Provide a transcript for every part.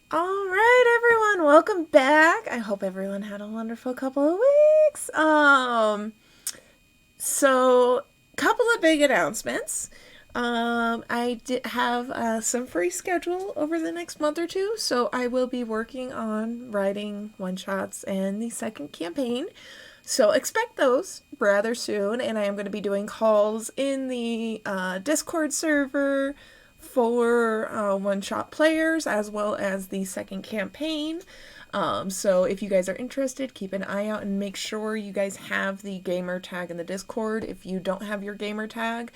All right, everyone, welcome back. I hope everyone had a wonderful couple of weeks. So couple of big announcements. I did have some free schedule over the next month or two, so I will be working on writing one shots and the second campaign. So expect those rather soon, and I am going to be doing calls in the Discord server for one shot players as well as the second campaign. So if you guys are interested, keep an eye out and make sure you guys have the gamer tag in the Discord. If you don't have your gamer tag,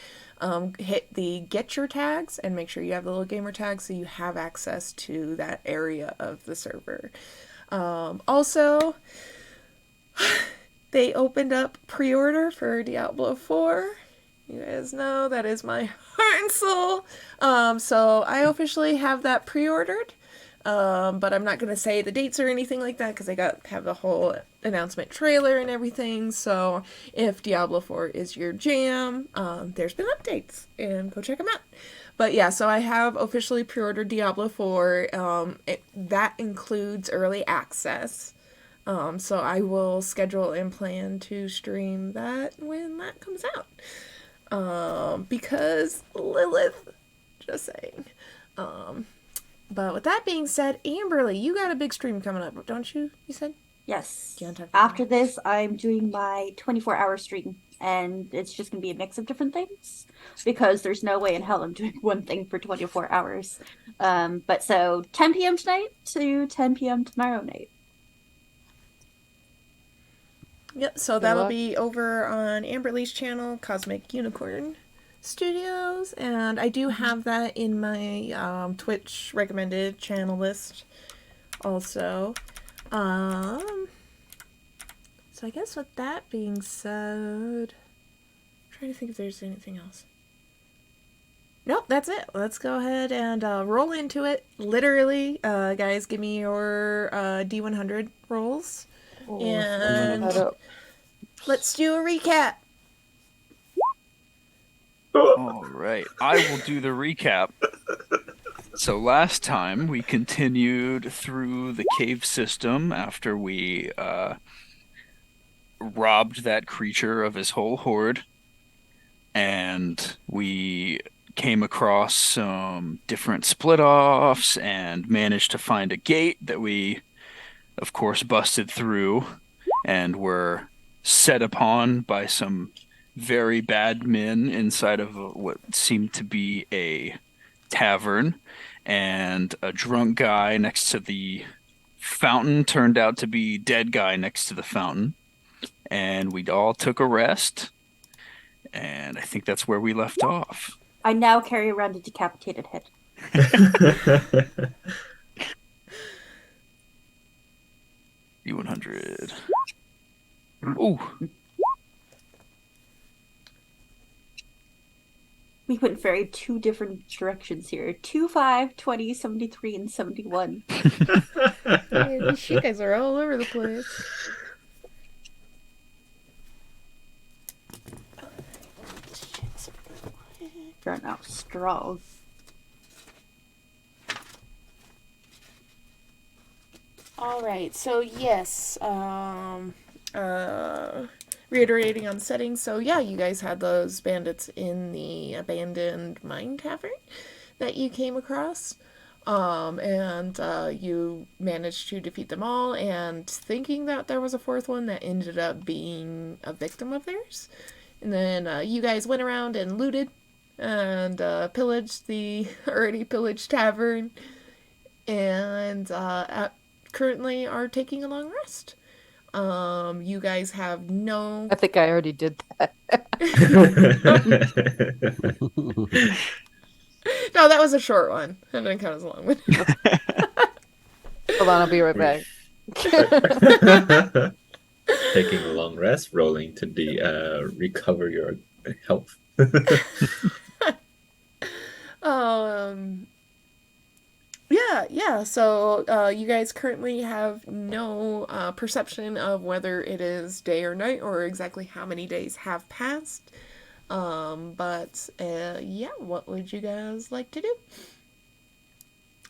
hit the get your tags and make sure you have the little gamer tag so you have access to that area of the server. Also, they opened up pre-order for Diablo 4. You guys know that is my heart and soul. So I officially have that pre-ordered. But I'm not gonna say the dates or anything like that because I have the whole announcement trailer and everything. So if Diablo 4 is your jam, there's been updates and go check them out. But yeah, so I have officially pre-ordered Diablo 4. That includes early access. So I will schedule and plan to stream that when that comes out. Because Lilith, just saying. But with that being said, Amberly, you got a big stream coming up, don't you? You said? Yes. Do you want to talk about After this, I'm doing my 24-hour stream, and it's just going to be a mix of different things because there's no way in hell I'm doing one thing for 24 hours. But so 10 p.m. tonight to 10 p.m. tomorrow night. Yep, so Good that'll luck. be over on Amberly's channel, Cosmic Unicorn Studios, and I do have that in my Twitch recommended channel list also. So I guess with that being said, I'm trying to think if there's anything else. Nope, that's it. Let's go ahead and roll into it. Literally, guys, give me your D100 rolls. And let's do a recap. All right, I will do the recap. So last time we continued through the cave system after we robbed that creature of his whole hoard, and we came across some different split-offs and managed to find a gate that we, of course, busted through and were set upon by some very bad men inside of what seemed to be a tavern, and a drunk guy next to the fountain turned out to be dead guy next to the fountain, and we all took a rest, and I think that's where we left off. I now carry around a decapitated head. D100. Ooh, We went very two different directions here. 2, 5, 20, 73, and 71. Yeah, you guys are all over the place. They're now strong. All right, so yes, reiterating on the settings. So yeah, you guys had those bandits in the abandoned mine tavern that you came across. And you managed to defeat them all, and thinking that there was a fourth one that ended up being a victim of theirs. And then you guys went around and looted and pillaged the already pillaged tavern, and currently are taking a long rest. You guys have no. I think I already did that. No, that was a short one. That didn't count as a long one. Hold on, I'll be right back. Taking a long rest, rolling to recover your health. Yeah. So you guys currently have no perception of whether it is day or night or exactly how many days have passed. But yeah, what would you guys like to do?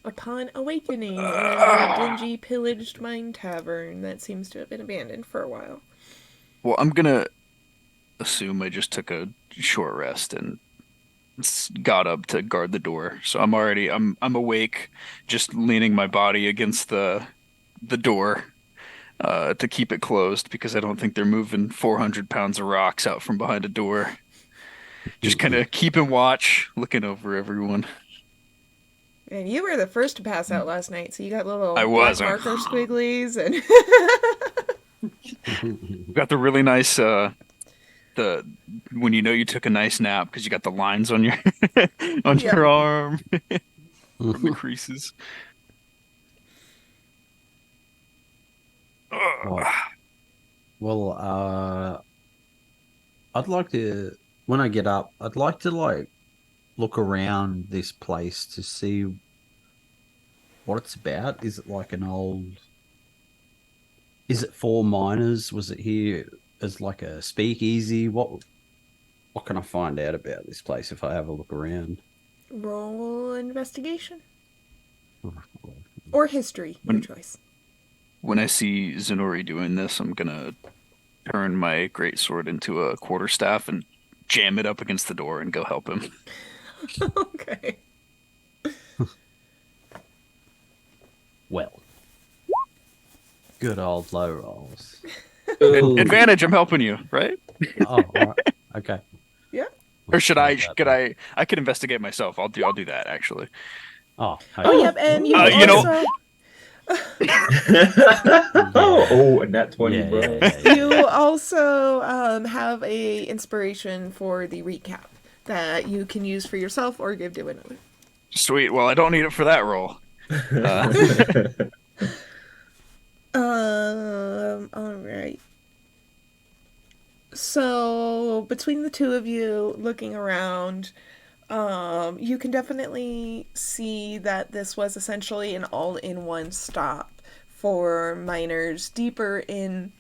upon awakening in a dingy, pillaged mine tavern that seems to have been abandoned for a while. Well, I'm gonna assume I just took a short rest and got up to guard the door. So I'm awake, just leaning my body against the door to keep it closed because I don't think they're moving 400 pounds of rocks out from behind a door. Just kind of keeping watch, looking over everyone. And you were the first to pass out last night, so you got little I black was. marker squigglies and Got the really nice the when you know you took a nice nap because you got the lines on your on Yeah. your arm from the creases. Well, I'd like to, when I get up, I'd like to like look around this place to see what it's about. Is it like an old, is it for miners? Was it here as like a speakeasy? What can I find out about this place if I have a look around? roll investigation or history, your choice. When I see Zenori doing this, I'm gonna turn my great sword into a quarterstaff and jam it up against the door and go help him. Okay. Well, good old low rolls. Ooh. Advantage, I'm helping you, right? Oh, all right. Okay. Yeah. Or should I? Let's try Could that I could investigate myself. I'll do that actually. then. Oh, Oh, yep, and you you know- also Oh, a nat 20, Yeah, bro. yeah. you also have a inspiration for the recap that you can use for yourself or give to another. Sweet. Well, I don't need it for that roll. All right. So between the two of you looking around, you can definitely see that this was essentially an all-in-one stop for miners deeper in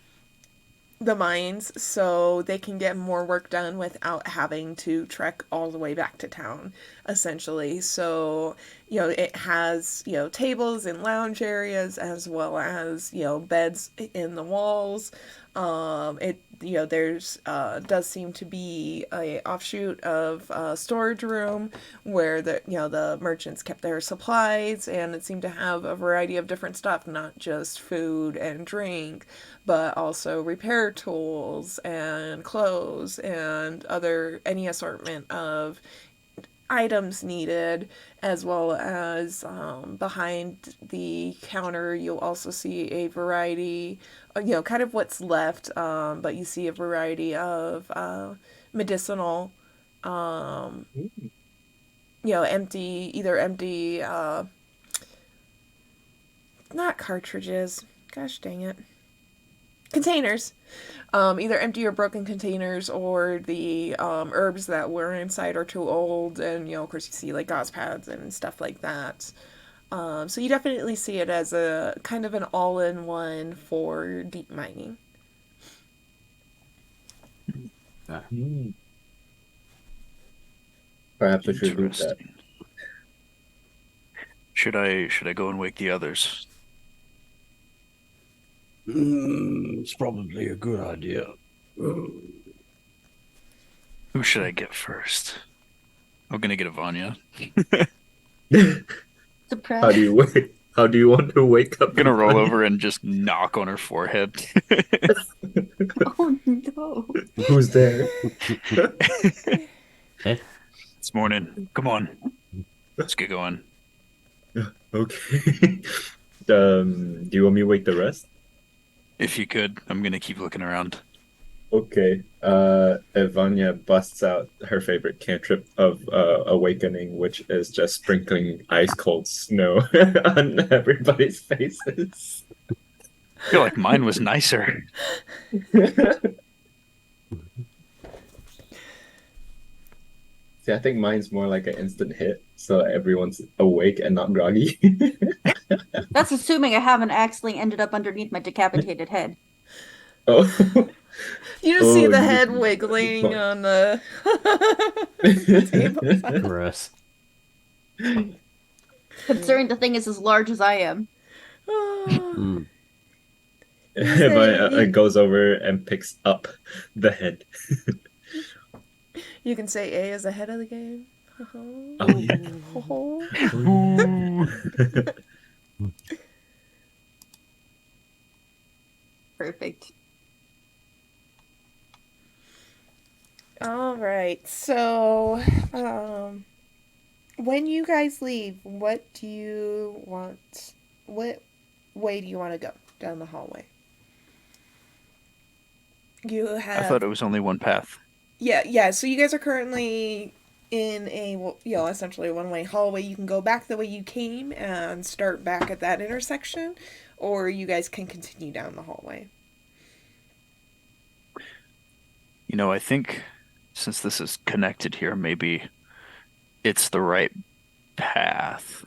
the mines so they can get more work done without having to trek all the way back to town, essentially. So, it has, tables and lounge areas as well as, beds in the walls. There's does seem to be a offshoot of a storage room where the merchants kept their supplies, and it seemed to have a variety of different stuff, not just food and drink, but also repair tools and clothes and any assortment of items needed, as well as behind the counter you'll also see a variety, kind of what's left, but you see a variety of medicinal, empty, not cartridges, gosh dang it, containers, either empty or broken containers, or the herbs that were inside are too old, and of course you see like gauze pads and stuff like that. So you definitely see it as a kind of an all-in-one for deep mining. Perhaps I should loot that. Interesting. Should I go and wake the others? It's probably a good idea. Who should I get first? I'm gonna get Ivania. Surprise. How do you want to wake up? I'm gonna roll over and just knock on her forehead. Oh no. Who's there? It's morning. Come on. Let's get going. Okay. Do you want me to wake the rest? If you could, I'm gonna keep looking around. Okay. Ivania busts out her favorite cantrip of awakening, which is just sprinkling ice cold snow on everybody's faces. I feel like mine was nicer. See, I think mine's more like an instant hit, so everyone's awake and not groggy. That's assuming I haven't actually ended up underneath my decapitated head. Oh. You just see Oh, the you head didn't- wiggling on the table. Gross. Considering the thing is as large as I am. Oh, Mm. Evanya goes over and picks up the head. you can say A is ahead of the game. Oh yeah. Oh. Perfect. All right. So, when you guys leave, what do you want? What way do you want to go down the hallway? You I have thought it was only one path. yeah. So you guys are currently in a essentially a one-way hallway. You can go back the way you came and start back at that intersection, or you guys can continue down the hallway. You know, I think since this is connected here, maybe it's the right path.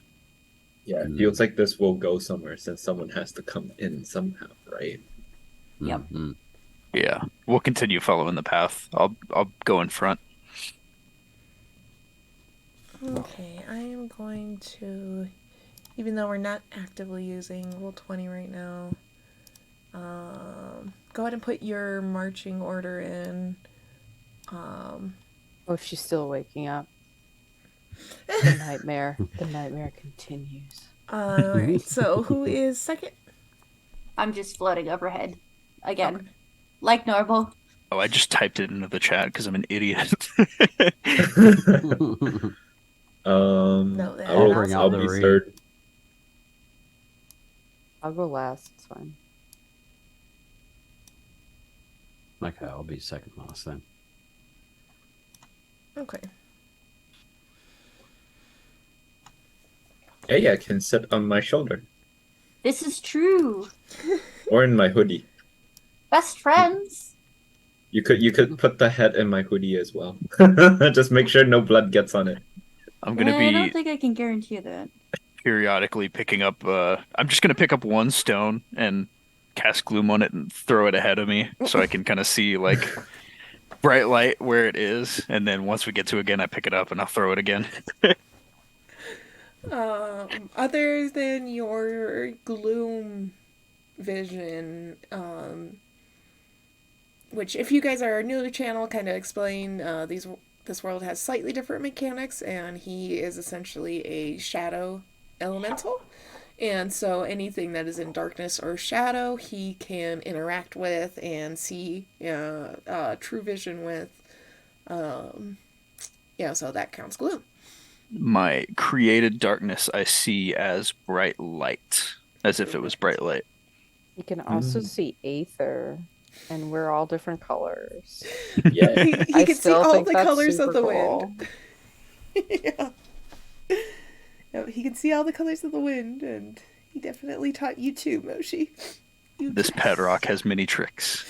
Yeah, it feels like this will go somewhere since someone has to come in somehow, right? Yep. Mm. Yeah, we'll continue following the path. I'll go in front. Okay, I am going to, even though we're not actively using Rule 20 right now, go ahead and put your marching order in. Oh, she's still waking up. The nightmare. The nightmare continues. Alright, so who is second? I'm just floating overhead. Again. Okay. Like normal. Oh, I just typed it into the chat because I'm an idiot. No, that- I'll bring up I'll the be read. third. I'll go last. It's fine. Okay, I'll be second last then. Okay. Hey, I can sit on my shoulder This is true. or in my hoodie. Best friends. You could put the head in my hoodie as well. Just make sure no blood gets on it. I'm gonna I don't be think I can guarantee that. periodically picking up. I'm just gonna pick up one stone and cast gloom on it and throw it ahead of me so I can kind of see like bright light where it is, and then once we get to it again, I pick it up and I'll throw it again. Other than your gloom vision, which if you guys are new to the channel, kind of explain this world has slightly different mechanics, and he is essentially a shadow elemental. And so anything that is in darkness or shadow, he can interact with and see true vision with. So that counts gloom. My created darkness I see as bright light, as if it was bright light. You can also see Aether, and we're all different colors. Yeah. He I can see still all think the that's colors of super the cool. wind. Yeah. Yeah, he can see all the colors of the wind, and he definitely taught you too, Moshi. This Padrock has many tricks.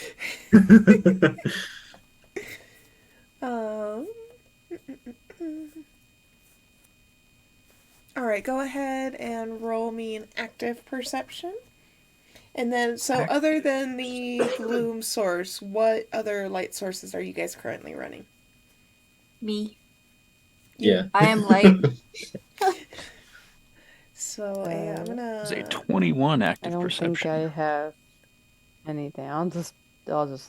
Um. All right, go ahead and roll me an active perception. And then, so other than the gloom source, what other light sources are you guys currently running? Me. Yeah. I am light. So, I'm It's a gonna. 21 I active don't think perception. I have anything. I'll just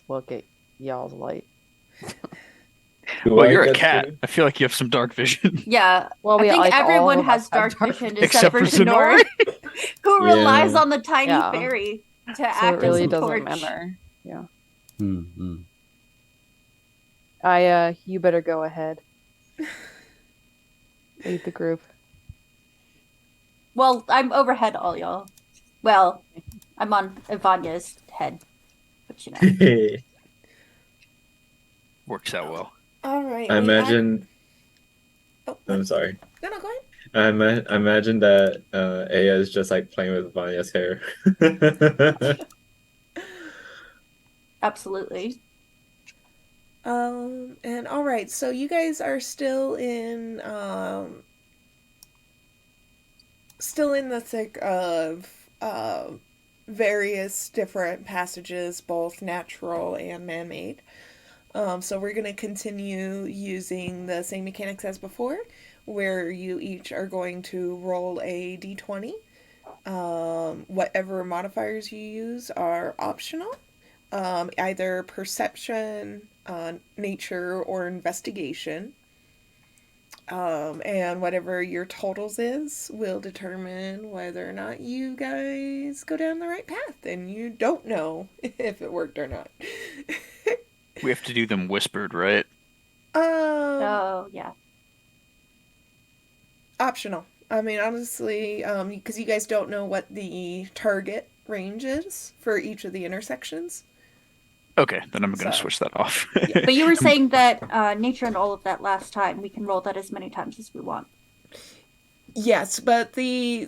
look at y'all's light. Do Well, I you're a get cat. to- I feel like you have some dark vision. Yeah. Well, I think like, all everyone of has us have dark vision Except for Sonori, who Yeah. relies on the tiny Yeah. fairy to So act it really as a doesn't torch. matter. Yeah. Mm-hmm. You better go ahead. Lead the group. Well, I'm overhead, all y'all. Well, I'm on Ivanya's head, but you know. Works out well. All right. I imagine. Oh, I'm what? sorry. No, go ahead. I imagine that Aya is just like playing with Vanya's hair. Absolutely. And all right, so you guys are still in the thick of various different passages, both natural and man-made. So we're going to continue using the same mechanics as before, where you each are going to roll a d20. Whatever modifiers you use are optional. Either perception, nature, or investigation. And whatever your totals is will determine whether or not you guys go down the right path. And you don't know if it worked or not. We have to do them whispered, right? Oh, yeah. Optional. I mean, honestly, because you guys don't know what the target range is for each of the intersections. Okay, then I'm going to So- switch that off. But you were saying that nature and all of that last time, we can roll that as many times as we want. Yes, but the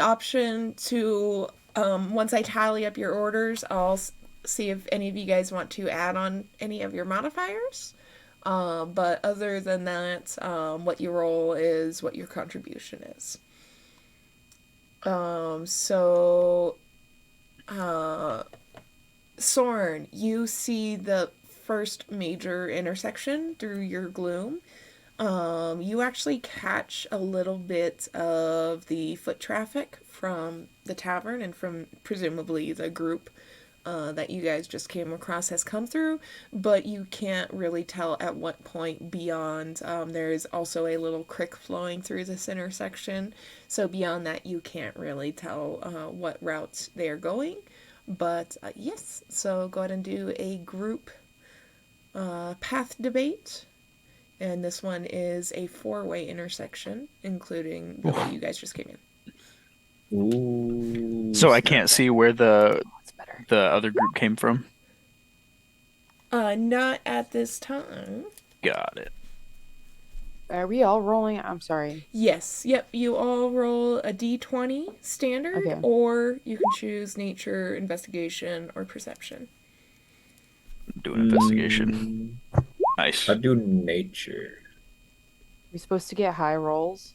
option to once I tally up your orders, I'll see if any of you guys want to add on any of your modifiers. But other than that, what you roll is what your contribution is. Soren, you see the first major intersection through your gloom. You actually catch a little bit of the foot traffic from the tavern and from presumably the group that you guys just came across has come through, but you can't really tell at what point beyond. There is also a little creek flowing through this intersection, so beyond that you can't really tell what routes they are going. But yes, so go ahead and do a group path debate. And this one is a 4-way intersection, including the way you guys just came in. Ooh, So I snap. can't see where the It's better. other group came from. Not at this time. Got it. Are we all rolling? I'm sorry. Yes, yep, you all roll a d20 standard, Okay. or you can choose nature, investigation, or perception. Do an investigation. Nice. I do nature. We supposed to get high rolls?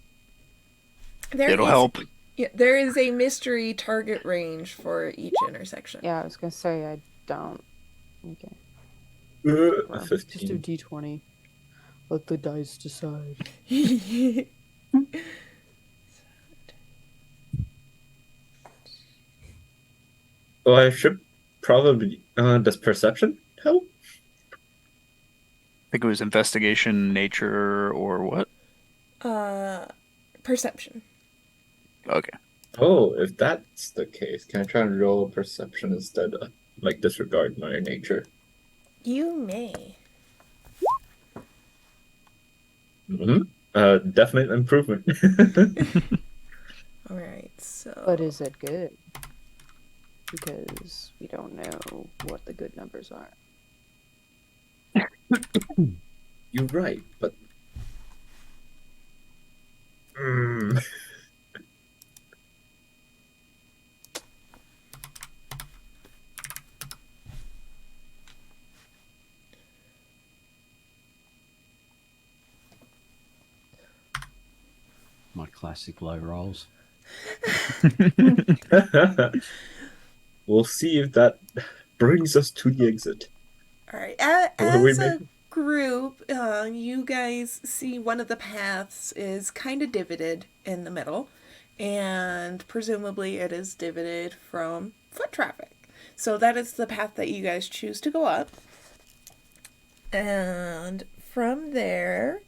It'll help. Yeah, there is a mystery target range for each intersection. Yeah, I was gonna say I don't. Okay. Well, just do 15. d20. Let the dice decide. Well, I should probably. Does perception help? I think it was investigation, nature, or what? Perception. Okay. Oh, if that's the case, can I try and roll perception instead of like disregard my nature? You may. Definite improvement. Alright, so. But is it good? Because we don't know what the good numbers are. You're right, but Mm. My classic low rolls. We'll see if that brings us to the exit. Alright, Will we as a make- group, you guys see one of the paths is kind of divoted in the middle, and presumably it is divoted from foot traffic. So that is the path that you guys choose to go up. And from there,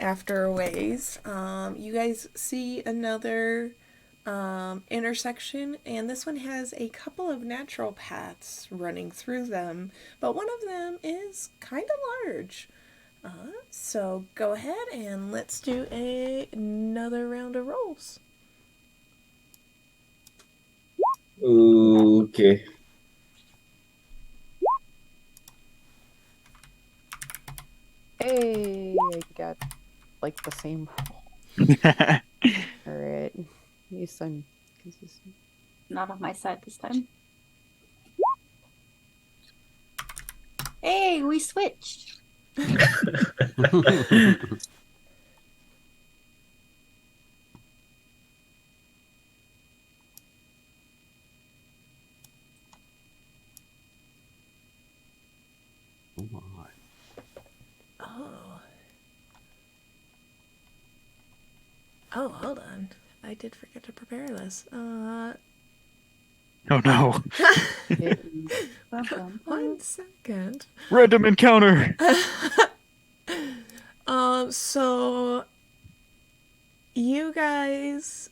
after a ways, you guys see another intersection, and this one has a couple of natural paths running through them, but one of them is kind of large. So go ahead and let's do another round of rolls. Okay. Hey, I got like the same. Alright. At least I'm consistent. Not on my side this time. Hey, we switched. Oh my. Oh. Oh, hold on. I did forget to prepare this. Oh no. Bum, bum, One bum. second. Random encounter. So you guys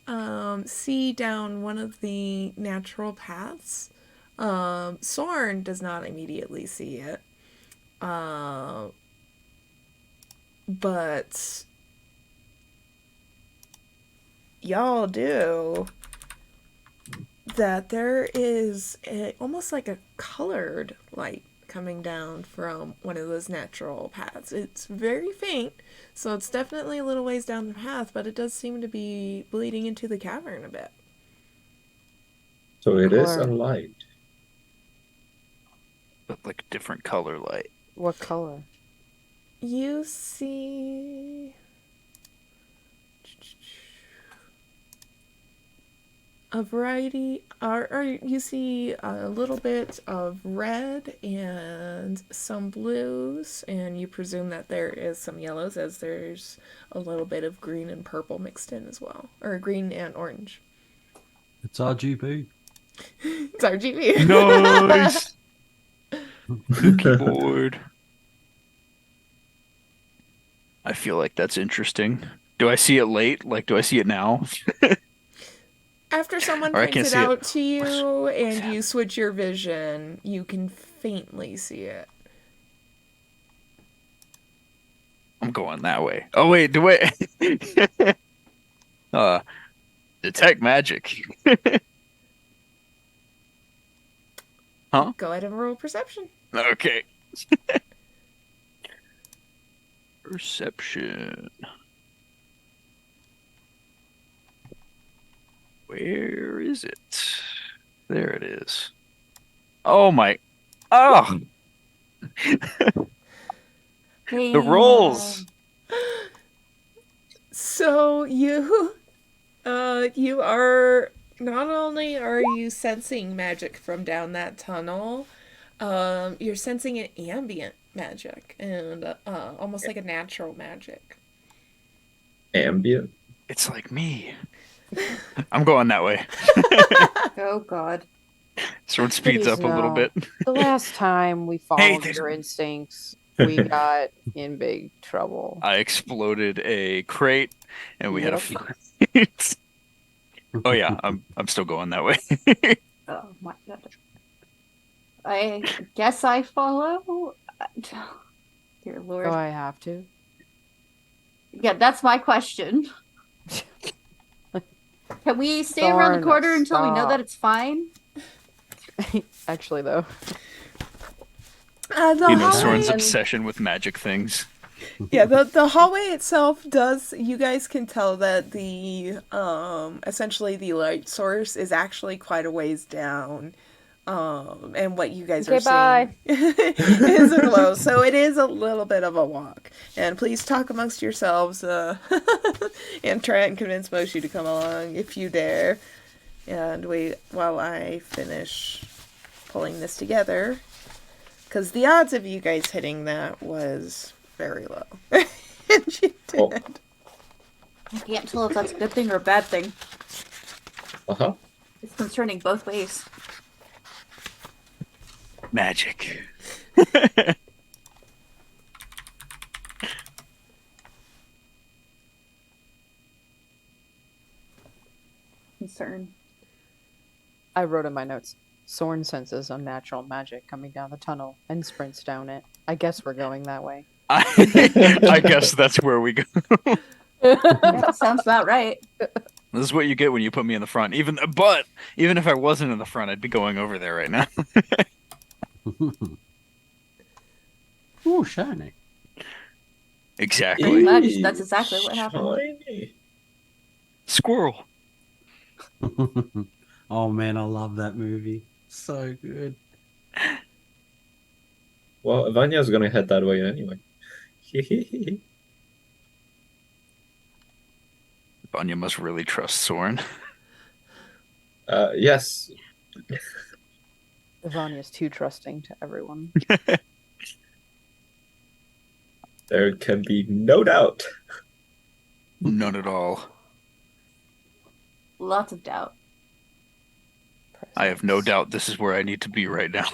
see down one of the natural paths. Soren does not immediately see it. But y'all do. That there is almost like a colored light coming down from one of those natural paths. It's very faint, so it's definitely a little ways down the path, but it does seem to be bleeding into the cavern a bit. So it is a Color. light. But like different color light. What color? You see a variety, or you see a little bit of red and some blues, and you presume that there is some yellows, as there's a little bit of green and purple mixed in as well, or green and orange. It's RGB. It's RGB. Nice. Dookie board. I feel like that's interesting. Do I see it late? Like, do I see it now? After someone Or I points can't it see it. out to you and you switch your vision, you can faintly see it. I'm going that way. Oh wait, do I detect magic. Huh? Go ahead and roll perception. Okay. Perception. Where is it? There it is. Oh my. Oh, the rolls. So you are, not only are you sensing magic from down that tunnel, you're sensing an ambient magic and almost like a natural magic. Ambient. It's like me. I'm going that way. Oh God. Sword speeds Please up a little no. bit. The last time we Hey, followed there's- your instincts, we got in big trouble. I exploded a crate and we had a Yep. fight. Oh yeah, I'm still going that way. Oh my God. I guess I follow. Dear Do Lord. I have to? Yeah, that's my question. Can we stay around the Darn, corner until we know stop. that it's fine? Actually, though. The You know, hallway, Soren's obsession with magic things. yeah, the hallway itself does. You guys can tell that the essentially the light source is actually quite a ways down. And what you guys Okay, are bye. seeing isn't low, so it is a little bit of a walk. And please talk amongst yourselves, and try and convince Moshi to come along if you dare. And wait while I finish pulling this together, because the odds of you guys hitting that was very low, and you did. Oh. I can't tell if that's a good thing or a bad thing. Uh-huh. It's concerning both ways. Magic. Concern. I wrote in my notes. Soren senses unnatural magic coming down the tunnel and sprints down it. I guess we're going that way. I guess that's where we go. Yeah, sounds about right. This is what you get when you put me in the front. Even if I wasn't in the front, I'd be going over there right now. Ooh, shiny. Exactly. Pretty much. That's exactly what happened. Shiny. Squirrel. Oh man, I love that movie. So good. Well, Vanya's gonna head that way anyway. Vanya must really trust Soren. Yes. Vanya's too trusting to everyone. There can be no doubt. None at all. Lots of doubt. I have no Presence. doubt this is where I need to be right now.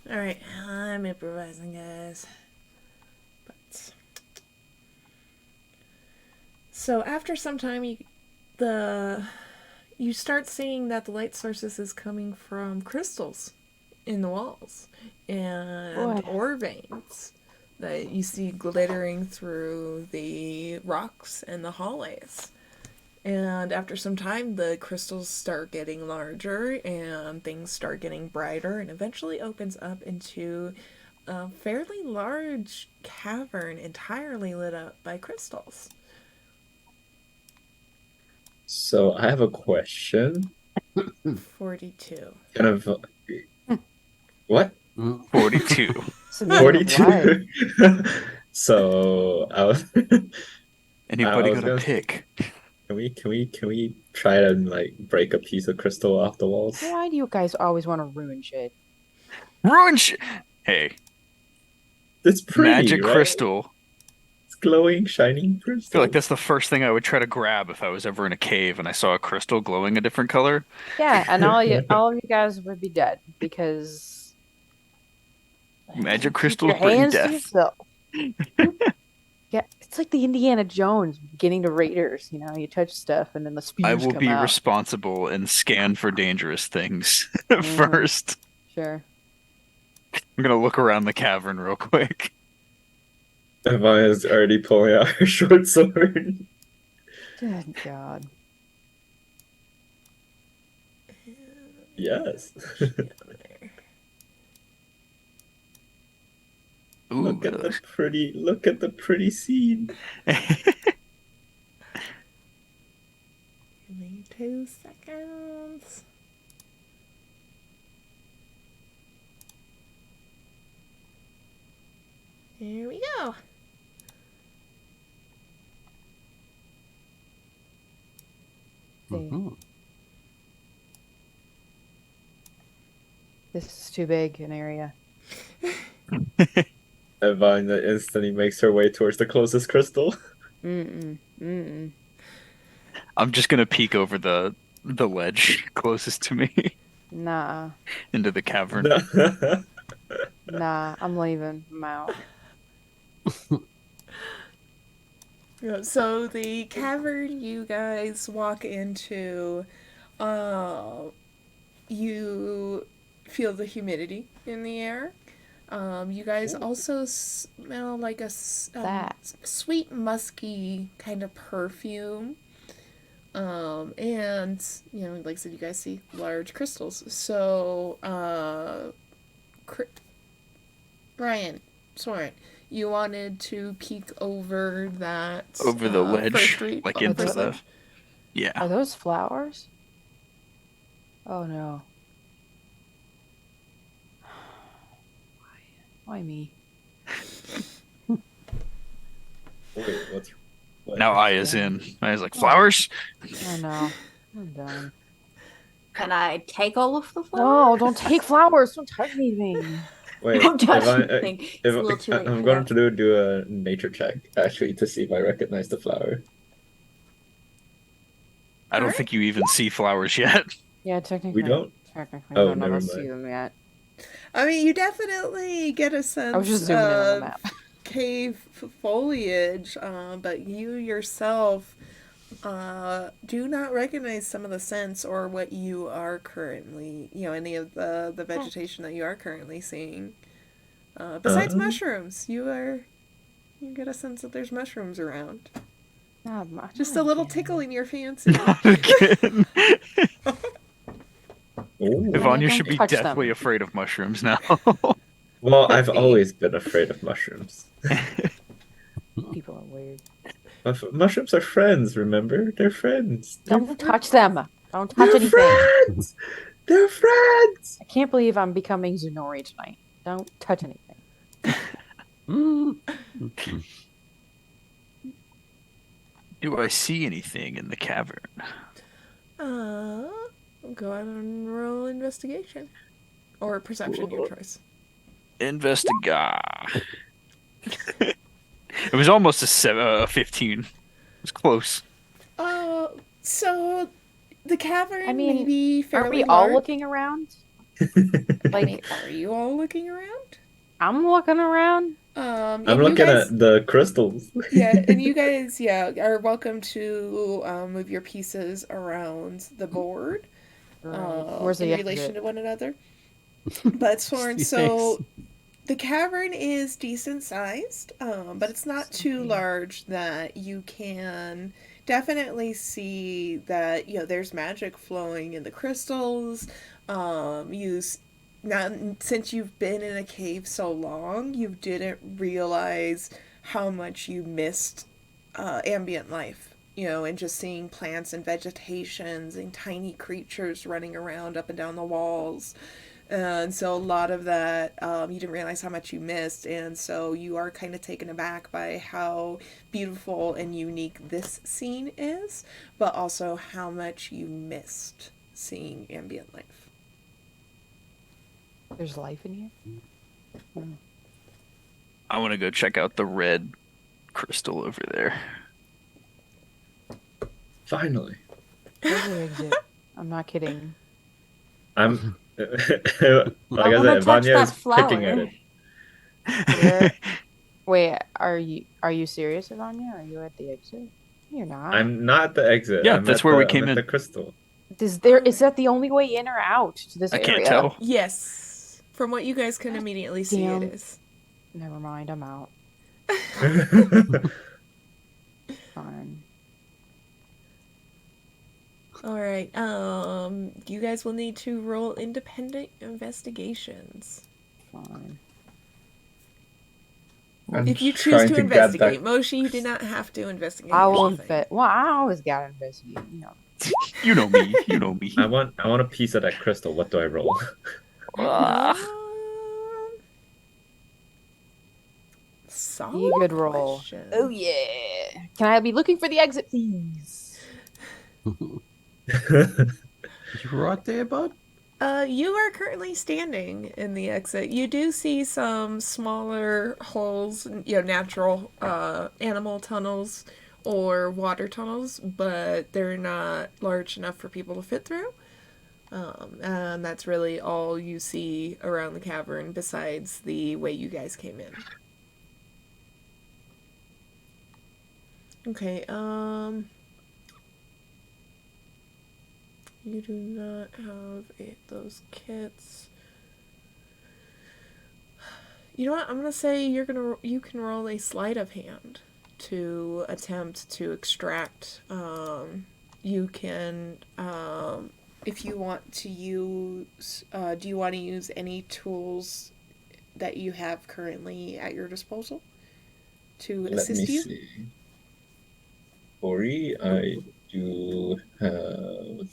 All right, I'm improvising, guys. But so after some time, you start seeing that the light sources is coming from crystals in the walls and Boy. ore veins that you see glittering through the rocks and the hallways. And after some time, the crystals start getting larger and things start getting brighter, and eventually opens up into a fairly large cavern entirely lit up by crystals. So I have a question. 42. Kind of what? 42. It's the meaning of life. 42. So I was Anybody was got a gonna pick? can we try to like break a piece of crystal off the walls? Why do you guys always want to ruin shit? Ruin shit! Hey, It's pretty, magic right? crystal. It's glowing, shining I feel crystal. like that's the first thing I would try to grab if I was ever in a cave and I saw a crystal glowing a different color. Yeah, and all of you guys would be dead because Magic keep crystals your bring hands to death. yourself. Yeah, it's like the Indiana Jones getting to Raiders. You know, you touch stuff and then the I spears will come be out. responsible and scan for dangerous things Mhm. first. Sure. I'm gonna look around the cavern real quick. Maya's already pulling out her short sword. Good God. Yes. Ooh, Look at the pretty scene. Give me 2 seconds. Here we go. See, Mhm. this is too big an area. Vanya instantly makes her way towards the closest crystal. Mm-mm. Mm-mm. I'm just gonna peek over the ledge closest to me Nah. into the cavern. No. Nah, I'm leaving. I'm out. So the cavern you guys walk into, uh, you feel the humidity in the air. You guys also smell like a That. sweet, musky kind of perfume. And, like I said, you guys see large crystals. So, Ryan, Soren, you wanted to peek over that Over the ledge, first read, like into first the ledge. yeah. Are those flowers? Oh no. Why me? Wait, what? Now Aya's in. Aya's like flowers. I know. I'm done. Can I take all of the No, flowers? don't take flowers. Don't touch anything. Wait, Don't touch if I anything. It's a little too late I'm for going that. to do a nature check actually to see if I recognize the flower. I don't Alright. think you even see flowers yet. Yeah, technically. We don't? Technically, Oh, none of never us see mind. them yet. I mean, you definitely get a I was just sense zooming in on the of map. cave foliage, but you yourself do not recognize some of the scents or what you are currently, any of the vegetation that you are currently seeing. Besides mushrooms, you get a sense that there's mushrooms around. Not much. Just a little tickle in your fancy. Not again. Ooh. Yvonne, you don't should be touch them. deathly afraid of mushrooms now. Well, I've Could be. always been afraid of mushrooms. People are weird. Mushrooms are friends, remember? They're friends. Don't touch them. Don't touch They're anything. friends! They're friends! I can't believe I'm becoming Zunori tonight. Don't touch anything. Mm. Do I see anything in the cavern? Go ahead and roll investigation. Or perception, your choice. Investigate. It was almost a 15. It was close. Uh, so the cavern I mean, may be Are fairly we all large. looking around? I Like, mean, are you all looking around? I'm looking around. I'm And you looking guys, at the crystals. yeah, and you guys, yeah, are welcome to move your pieces around the board Right. Where's in the relation exit? to one another. But Soren, so Yes. the cavern is decent sized, but it's not too large that you can definitely see that there's magic flowing in the crystals. You now since you've been in a cave so long, you didn't realize how much you missed ambient life. And just seeing plants and vegetations and tiny creatures running around up and down the walls. And so a lot of that, you didn't realize how much you missed. And so you are kind of taken aback by how beautiful and unique this scene is, but also how much you missed seeing ambient life. There's life in here. I want to go check out the red crystal over there. Finally. Where's the exit? I'm not kidding. I'm like I I wanna said, touch Vanya that is picking at flower. it. Where? Wait, are you serious, Ivania? Are you at the exit? You're not. I'm not at the exit. Yeah, I'm that's at where we the I'm came at in. the crystal. Is that the only way in or out to this I can't area? tell. Yes. From what you guys can immediately see, it damn. is. Never mind, I'm out. Fine. All right. You guys will need to roll independent investigations. Fine. I'm If you choose trying to to grab investigate, that. Moshi, you do not have to investigate I will anything. Well, I always gotta investigate. You know me. You know me. I want a piece of that crystal. What do I roll? Ugh. Solid Good roll. question. Oh yeah. Can I be looking for the exit, please? You right there, bud? You are currently standing in the exit. You do see some smaller holes, natural animal tunnels or water tunnels, but they're not large enough for people to fit through. And that's really all you see around the cavern besides the way you guys came in. Okay, you do not have those kits. You know what? I'm gonna say you can roll a sleight of hand to attempt to extract. You can if you want to use. Do you want to use any tools that you have currently at your disposal to Let assist me you? see. Ori, I do have.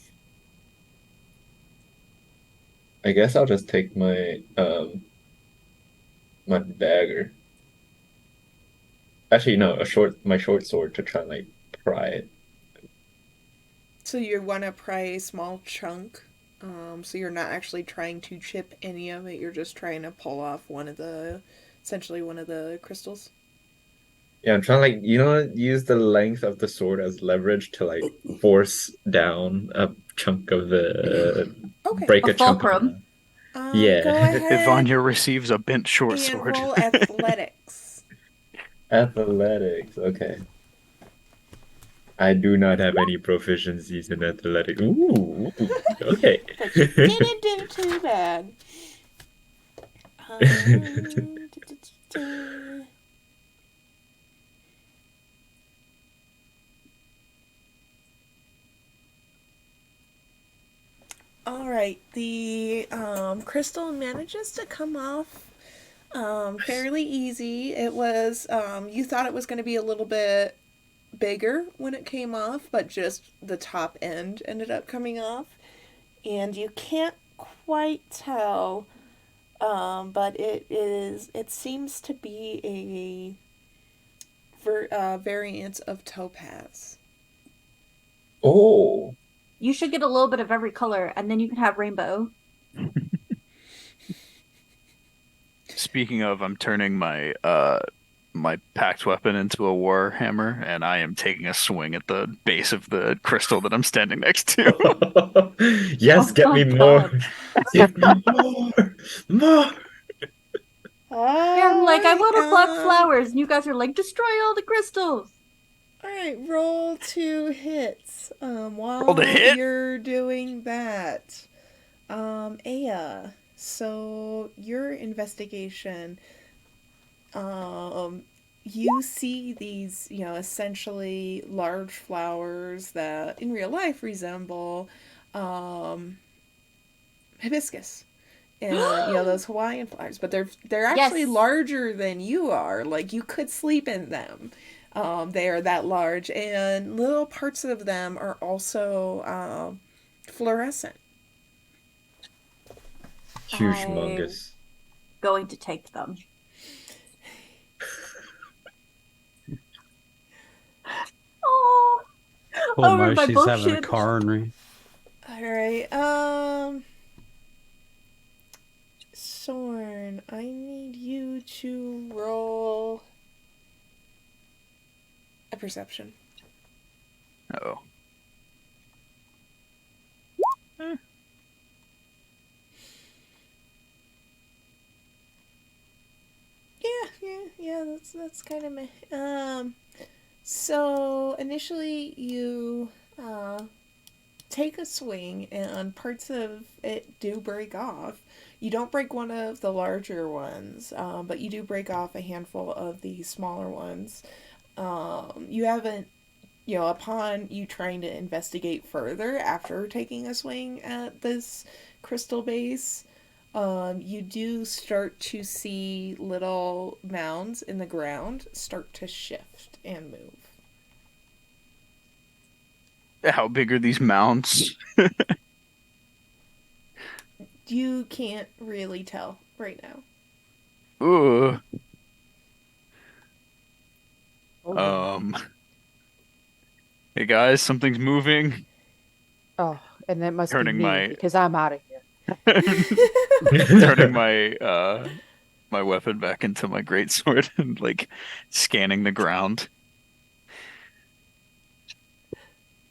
I guess I'll just take my dagger. Actually, no, my short sword to try and like pry it. So you want to pry a small chunk. So you're not actually trying to chip any of it. You're just trying to pull off essentially one of the crystals. Yeah, I'm trying to like use the length of the sword as leverage to like force down a chunk of the Okay. break A a chunk of fulcrum. the yeah. Go ahead Ivania receives a bent short and sword. roll athletics. Athletics, okay. I do not have any proficiencies in athletics. Ooh, okay. But you didn't do too bad. All right, the crystal manages to come off fairly easy. It was you thought it was going to be a little bit bigger when it came off, but just the top end ended up coming off, and you can't quite tell. But it seems to be a variant of topaz. Oh, You should get a little bit of every color, and then you can have rainbow. Speaking of, I'm turning my my packed weapon into a war hammer, and I am taking a swing at the base of the crystal that I'm standing next to. Yes, Oh get my me more. God. Get me more. More. I'm like, I want to pluck Alright, flowers, and you guys are like, destroy all the crystals. alright, roll 2 hits. Roll to While hit. you're doing that, Aya, so your investigation, um, you see these, essentially large flowers that in real life resemble, um, hibiscus. And those Hawaiian flowers, but they're actually Yes. larger than you are. Like you could sleep in them. They are that large, and little parts of them are also fluorescent. Huge I'm mungus. going to take them. Oh, Poor over my Moshi's having a bullshit. coronary. All right, Sorn, I need you to roll a perception. Oh. Yeah. That's kind of meh. So initially you take a swing, and parts of it do break off. You don't break one of the larger ones, but you do break off a handful of the smaller ones. You haven't, upon you trying to investigate further after taking a swing at this crystal base, you do start to see little mounds in the ground start to shift and move. How big are these mounds? You can't really tell right now. Ooh. Oh. Hey guys, something's moving. Oh, and that must be Turning me my because I'm out of here. turning my weapon back into my greatsword and like scanning the ground.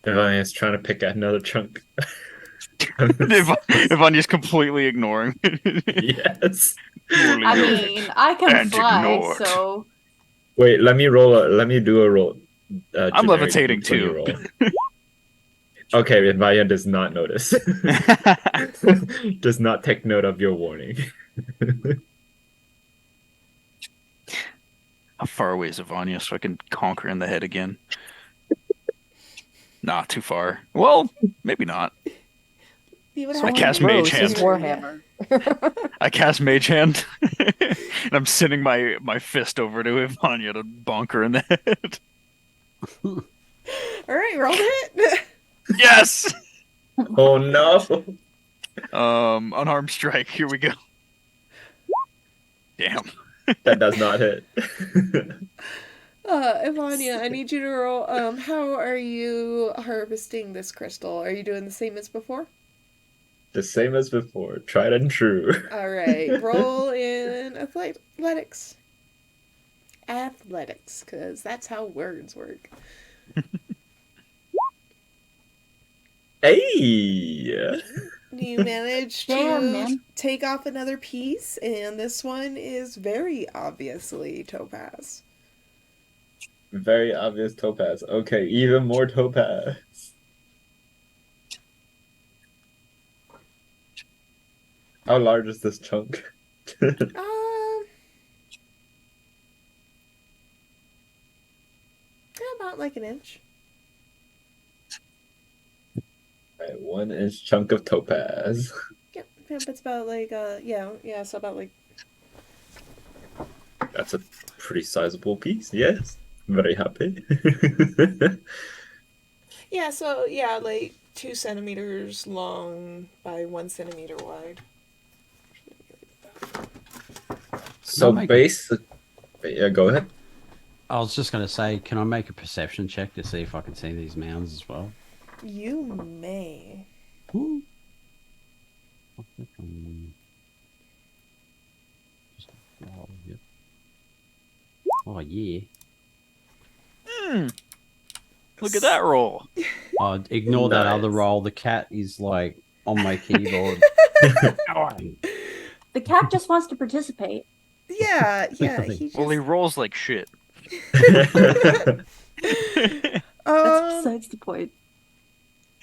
Ivanya's trying to pick at another chunk. Ivanya's completely ignoring. Yes. Poorly I noted mean, I can and fly, ignored. so Wait, let me do a roll. I'm Generic levitating D20 too. roll. Okay, Ivanya does not notice. Does not take note of your warning. How far away is Ivania so I can conquer in the head again? Not too far. Well, maybe not. You would I have Someone cast to Mage throws Hand. his yeah. warhammer. I cast Mage Hand, and I'm sending my fist over to Ivania to bonk her in the head. All right, roll the hit. Yes. Oh no. Unarmed strike. Here we go. Damn. That does not hit. Ivania, I need you to roll. How are you harvesting this crystal? Are you doing the same as before? The same as before. Tried and true. All right, roll in athletics. Athletics, because that's how words work. Hey. You manage damn, to man. take off another piece, and this one is very obviously topaz. Very obvious topaz. Okay, even more topaz. How large is this chunk? Um, about like an inch. Right, 1 inch chunk of topaz. Yep, it's about like so about like That's a pretty sizable piece. Yes. Very happy. like 2 centimeters long by 1 centimeter wide. So make basic. Yeah, go ahead. I was just going to say, can I make a perception check to see if I can see these mounds as well? You may. Ooh. Oh yeah. Look at that roll. Oh, ignore that other Nice. roll. The cat is like on my keyboard. The cat just wants to participate. Yeah, yeah. Really? He just. Well, he rolls like shit. That's um, besides the point.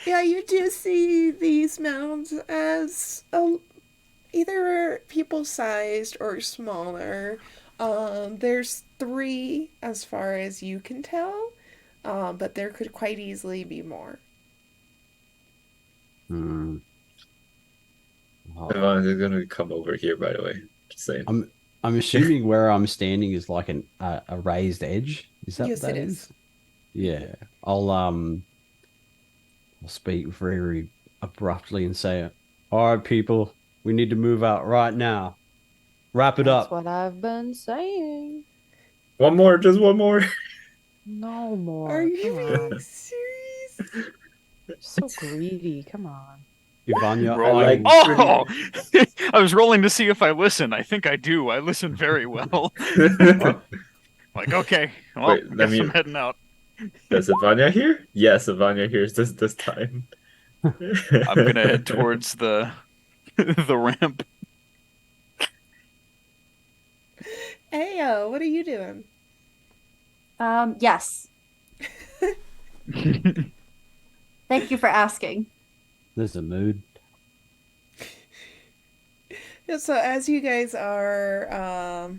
yeah, you do see these mounds as either people-sized or smaller. There's 3 as far as you can tell, but there could quite easily be more. Hmm. Oh, Devon is gonna come over here, by the way. Just saying. I'm assuming where I'm standing is like a raised edge. Is that Yes, what that it is? is. Yeah. I'll speak very abruptly and say, "All right, people, we need to move out right now. Wrap it That's up." what I've been saying. One more, just one more. No more. Are you Come being on. serious? So greedy. Come on. Ivania, Rolling. like Oh! I was rolling to see if I listen. I think I do. I listen very well. Like, okay, well, Wait, I let guess me. I'm heading out. Does Ivania hear? Yes, Ivania hears this time. I'm gonna head towards the the ramp. Ayo, what are you doing? Yes. Thank you for asking. there's a mood. Yeah, so as you guys are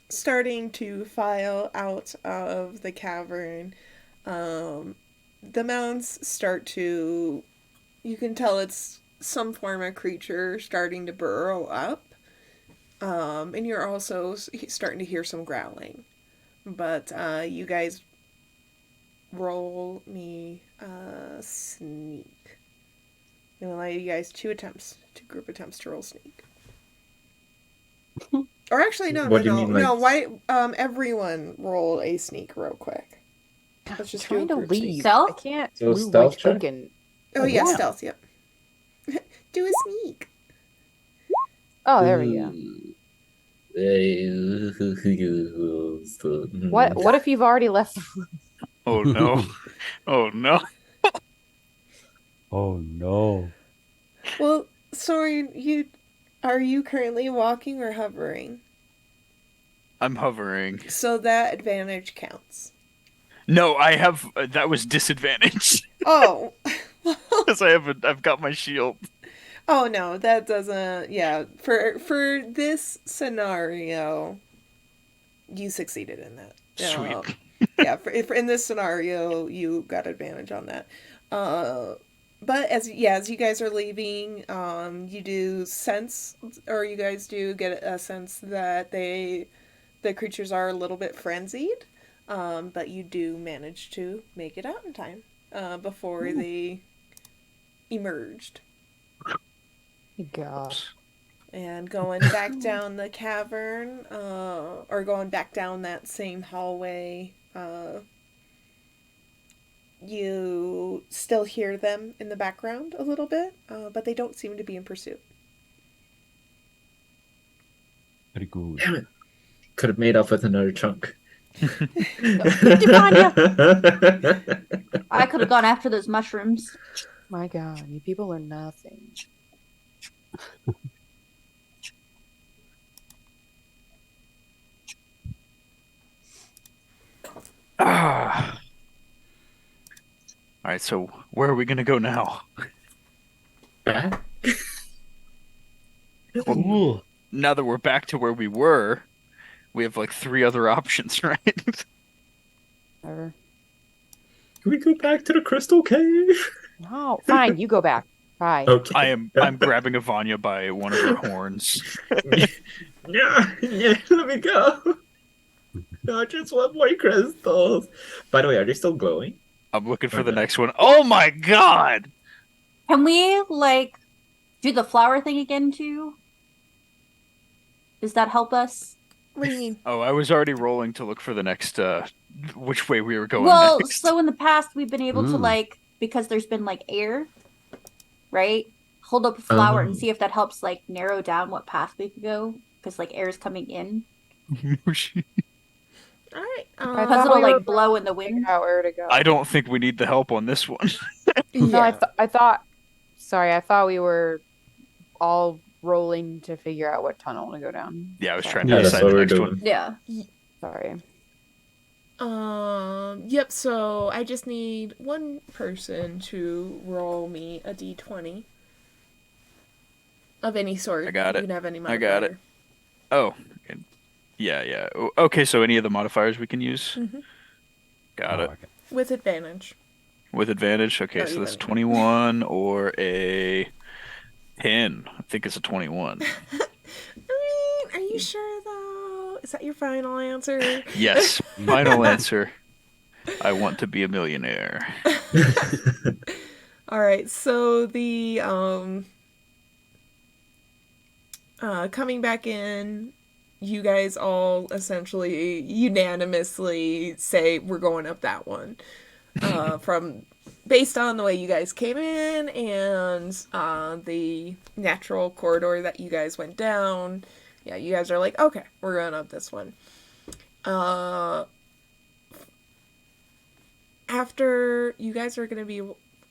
starting to file out of the cavern, the mounds start to. You can tell it's some form of creature starting to burrow up. And you're also starting to hear some growling. But you guys roll me sneak. I'm gonna allow you guys 2 group attempts to roll sneak. Or actually, no. What do you mean, like- no. Why? Everyone roll a sneak real quick. Let's just do a Trying to group leave. sneak. Stealth? I can't So move my stealth check? token. Oh yeah, wow. stealth. Yep. Do a sneak. Oh, there we go. What if you've already left the room? Oh no. Oh no. Oh no. Well, Soren, are you currently walking or hovering? I'm hovering. So that advantage counts. No, I have that was disadvantage Oh. because I've got my shield. Oh no, that doesn't. Yeah, for this scenario, you succeeded in that. Sweet. Yeah, for in this scenario, you got advantage on that. But as you guys are leaving, you do sense, or you guys do get a sense that the creatures are a little bit frenzied. But you do manage to make it out in time before they emerged. God. And going back down the cavern, or going back down that same hallway, you still hear them in the background a little bit, but they don't seem to be in pursuit. Very good. Damn it. Could have made off with another chunk. Devania! I could have gone after those mushrooms. My God, you people are nothing. Ah. All right, so where are we gonna go now? Ooh. Now that we're back to where we were, we have like 3 other options, right? Or, Can we go back to the crystal cave? no, fine, you go back. Bye. Okay. I'm grabbing Ivania by one of her horns. Yeah, let me go. No, I just want more crystals. By the way, are they still glowing? I'm looking for the Okay. next one. Oh my god! Can we, like, do the flower thing again, too? Does that help us? What do you mean? Oh, I was already rolling to look for the next which way we were going Well, next. so in the past, we've been able to, Mm. like, because there's been, like, air, right? Hold up a flower Oh. and see if that helps, like, narrow down what path we could go. Because, like, air is coming in. Moshi. All right. I Because thought it'll we were like blow going in the to figure wind. out where to go. I don't think we need the help on this one. No, yeah. I thought. Sorry, I thought we were all rolling to figure out what tunnel to go down. Yeah, I was Sorry. trying to Yeah, that's decide what the we're next doing. one. Yeah. Sorry. Yep, so I just need one person to roll me a d20 of any sort. I got You it. can have any I got it. modifier. Oh, okay. Yeah. Okay, so any of the modifiers we can use? Mhm. Got Oh, it. okay. With advantage. With advantage? Okay, Oh, so you that's don't. 21 or a 10. I think it's a 21. Are you sure though? Is that your final answer? Yes, final answer. I want to be a millionaire. All right, so the coming back in, you guys all essentially unanimously say we're going up that one. From based on the way you guys came in and the natural corridor that you guys went down, yeah, you guys are like, okay, we're going up this one. After you guys are gonna be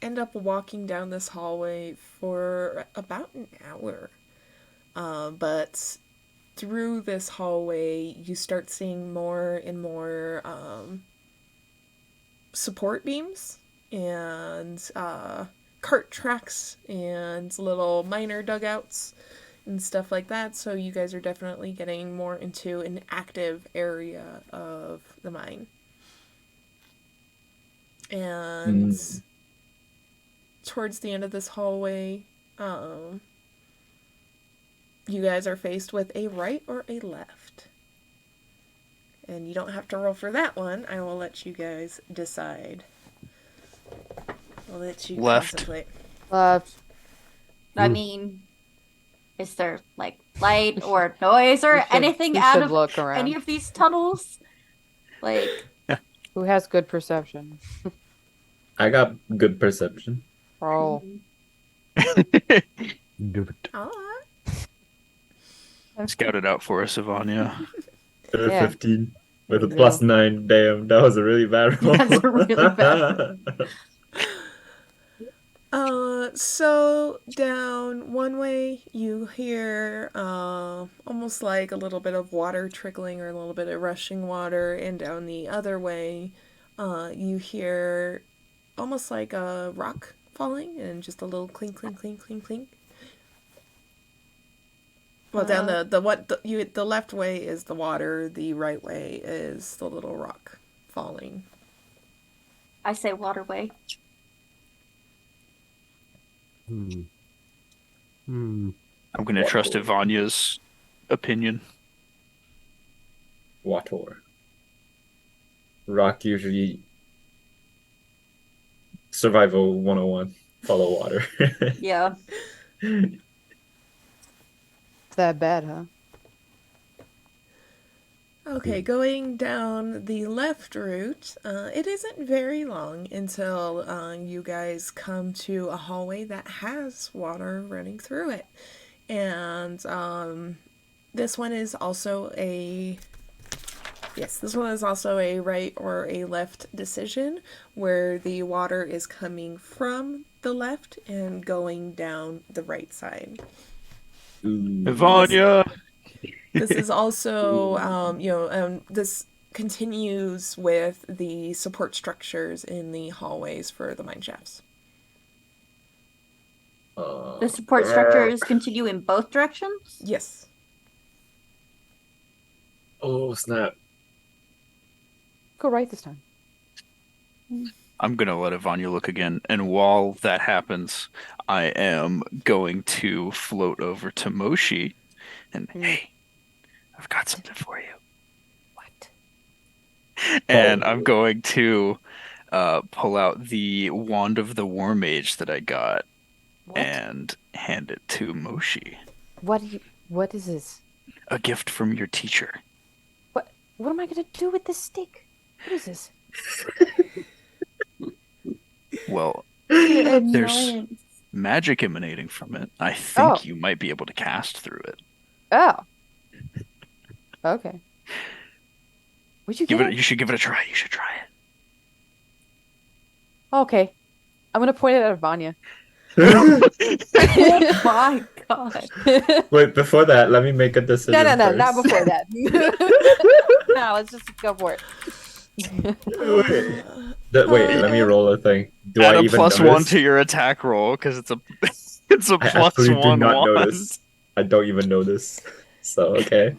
end up walking down this hallway for about an hour, but through this hallway you start seeing more and more support beams and cart tracks and little miner dugouts and stuff like that. So you guys are definitely getting more into an active area of the mine. And towards the end of this hallway, you guys are faced with a right or a left. And you don't have to roll for that one. I will let you guys decide. I'll let you Left. contemplate. I mean, is there like light or noise or anything we out should of look around. any of these tunnels? Like, Who has good perception? I got good perception. Roll. Do it. Alright. Scout it out for us, Ivania. Yeah. 15 with a Yeah. +9. Damn, that was a really bad roll. That's a really bad So down one way you hear almost like a little bit of water trickling or a little bit of rushing water, and down the other way you hear almost like a rock falling and just a little clink clink clink clink clink. Well, down the left way is the water, the right way is the little rock falling. I say waterway. Hmm. I'm going to trust Ivania's opinion. Water. Rock usually survival 101. Follow water. Yeah. It's that bad, huh? Okay, going down the left route, it isn't very long until you guys come to a hallway that has water running through it. And this one is also a right or a left decision, where the water is coming from the left and going down the right side. Ivania! This is also, this continues with the support structures in the hallways for the mine shafts. The support structures continue in both directions? Yes. Oh, snap. Go right this time. I'm going to let Ivania look again. And while that happens, I am going to float over to Moshi and, hey, I've got something for you. What? And I'm going to pull out the Wand of the War Mage that I got What? and hand it to Moshi. What is this? A gift from your teacher. What am I gonna do with this stick? What is this? Well, there's Annoyance. magic emanating from it. I think Oh. you might be able to cast through it. Oh. Okay. Would you Give get it. it? You should give it a try. You should try it. Okay. I'm gonna point it at Vanya. Oh my god. Wait, before that, let me make a decision No, first. not before that. No, let's just go for it. Wait, wait, let me roll a thing. Do Add I a even +1 notice? to your attack roll because it's a it's a I plus absolutely do one not one. notice. I don't even notice. So okay.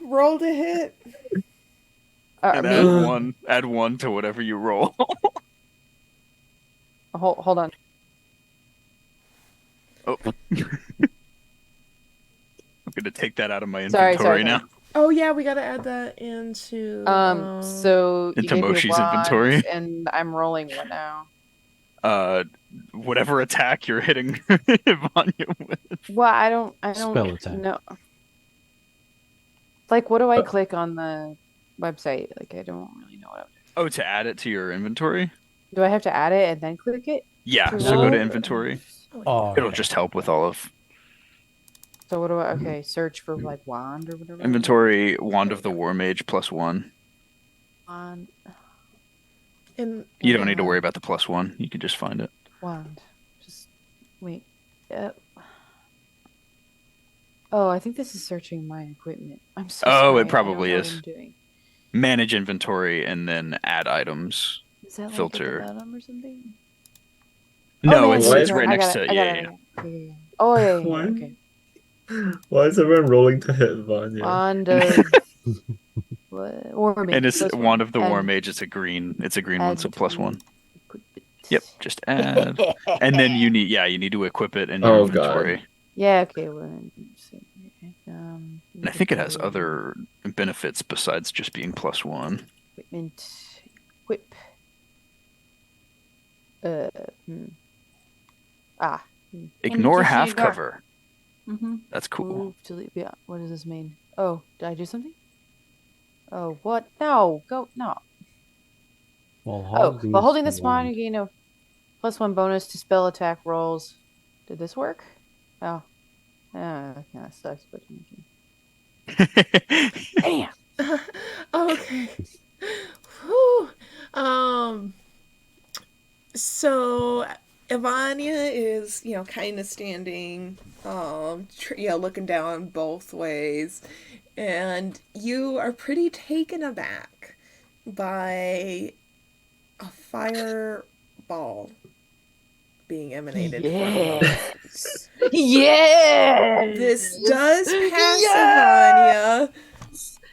Roll to hit. And Me? add one to whatever you roll. Hold on. Oh. I'm gonna take that out of my Sorry, inventory now. Oh yeah, we gotta add that into. So you Into gave me a Moshi's wand, inventory. and I'm rolling what now? Whatever attack you're hitting Vanya with. Well, I don't Spell attack. know. Like, what do I click on the website? Like, I don't really know what I'm doing. Oh, to add it to your inventory? Do I have to add it and then click it? Yeah, To so go roll? to inventory. Oh, It'll okay. just help with all of So what do I? Okay, search for like wand or whatever. inventory. Wand of the War Mage +1. Wand. And You don't need to worry about the +1. You can just find it. Wand. Just wait. Oh, I think this is searching my equipment. I'm so Oh, sorry. it probably I don't know is. what I'm doing. Manage inventory and then add items. Is that like Filter. at the bottom or something? No, man, it's wait, it's no, right I next got it, to I got yeah, it, yeah. I got it. Yeah. Oh yeah, What? okay. Why is everyone rolling to hit Vanya? Wand of War Mage. And it's +1. Wand of the War Add- Mage. It's a green one, add so to +1. equipment. Yep, just add. And then you need to equip it in your Oh, inventory. God. Yeah, okay. Well, And I think it has other benefits besides just being +1. equipment. Equip. Hmm. Ah. Ignore just half ignore. cover. Mm-hmm. That's cool. Move, delete. Yeah. What does this mean? Oh, did I do something? Oh, what? No. Go. No. While Oh, while holding this wand. wand, you gain a +1 bonus to spell attack rolls. Did this work? Oh. Yeah, that kind of sucks, but damn. Okay. Whew. So Ivania is, kind of standing, looking down both ways, and you are pretty taken aback by a fireball being emanated from you. Yes. Yes. This does pass Ivania,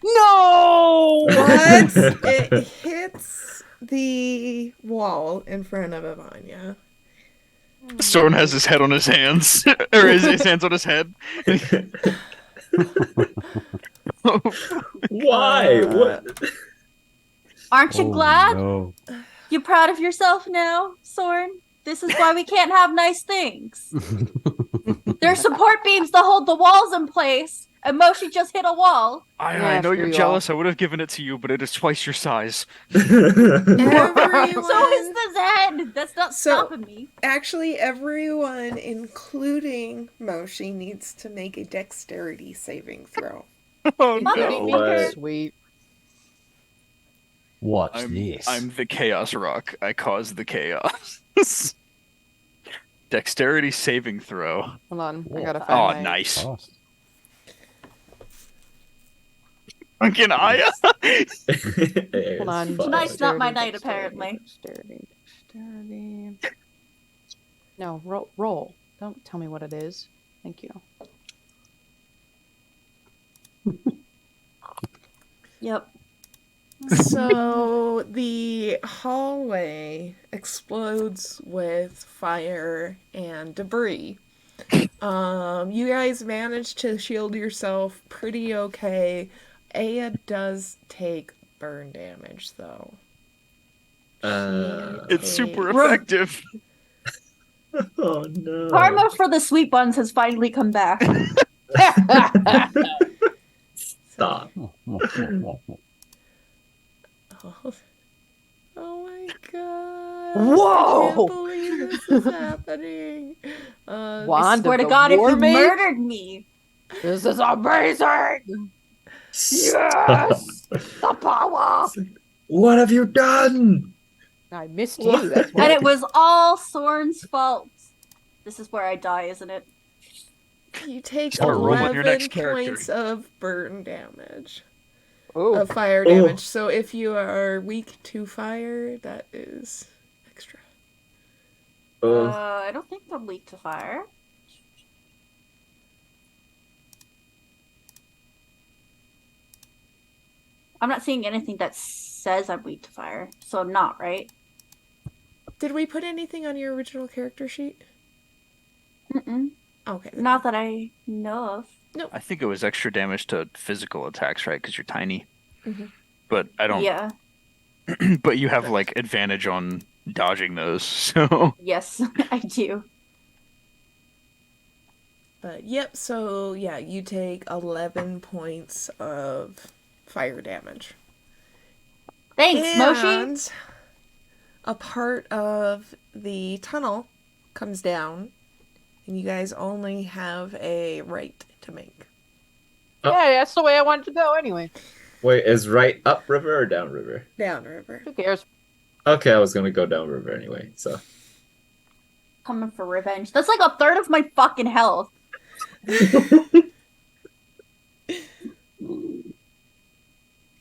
No. but it hits the wall in front of Ivania. Storm has his head on his hands, or his hands on his head. Why? What? Aren't you glad? No. You proud of yourself now, Soren? This is why we can't have nice things. There's support beams to hold the walls in place, and Moshi just hit a wall. I Yeah, know screw you're you jealous. I would have given it to you, but it is twice your size. Everyone, So is the Zen. That's not stopping me. Actually, everyone, including Moshi, needs to make a dexterity saving throw. Oh Including me. What? Sweet. What's I'm this? the chaos rock. I cause the chaos. Dexterity saving throw. Hold on. I Whoa. gotta Oh, find my... nice. Fast. Fucking Aya. Hold on. Tonight's not my night, Dexterity, apparently. Dexterity. No, roll. Don't tell me what it is. Thank you. Yep. So the hallway explodes with fire and debris. You guys managed to shield yourself pretty okay. Aya does take burn damage though. It's super Okay. effective. Oh no. Karma for the sweet buns has finally come back. Stop. Oh my god. Whoa! I can't believe this is happening. I Wand swear of to the God, if War you Mage? murdered me. This is amazing! Yes! The power! What have you done? I missed you, that's And why. it was all Soren's fault. This is where I die, isn't it? You take Start rolling your 11 next character. points of burn damage. Oh, Of fire Oh. damage. So if you are weak to fire, that is extra. Oh, I don't think I'm weak to fire. I'm not seeing anything that says I'm weak to fire, so I'm not, right? Did we put anything on your original character sheet? Mm-mm. Okay. Not that I know of. I think it was extra damage to physical attacks, right? Because you're tiny. Mhm. But I don't. Yeah. But you have like advantage on dodging those. So Yes, I do. But yep, so yeah, you take 11 points of fire damage. Thanks, Moshi. And a part of the tunnel comes down, and you guys only have a right to make. yeah, that's the way I wanted to go anyway. wait, is right upriver or downriver? Downriver. Who cares? Okay, I was gonna go downriver anyway, so. Coming for revenge. That's like a third of my fucking health.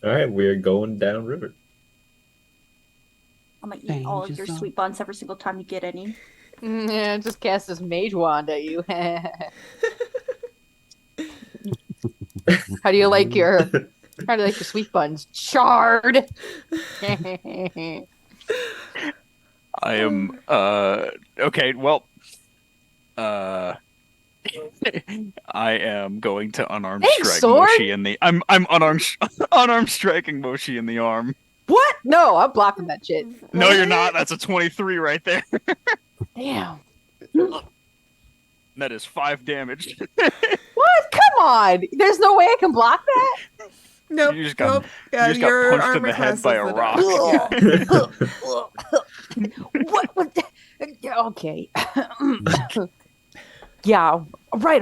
Alright, we are going downriver. I'm gonna eat all of Danger your zone. sweet buns every single time you get any. Yeah, just cast this mage wand at you. How do you like your sweet buns? Charred. I am okay, well I am going to unarmed Thanks, strike sword. Moshi in the I'm unarmed striking Moshi in the arm. What? No, I'm blocking that shit. No, you're not. That's a 23 right there. Damn. That is 5 damage. What? Come on. There's no way I can block that. Nope. You just got- nope. you just got your punched in armor the head class by is a the rock. dark. What? Okay. Yeah. Right.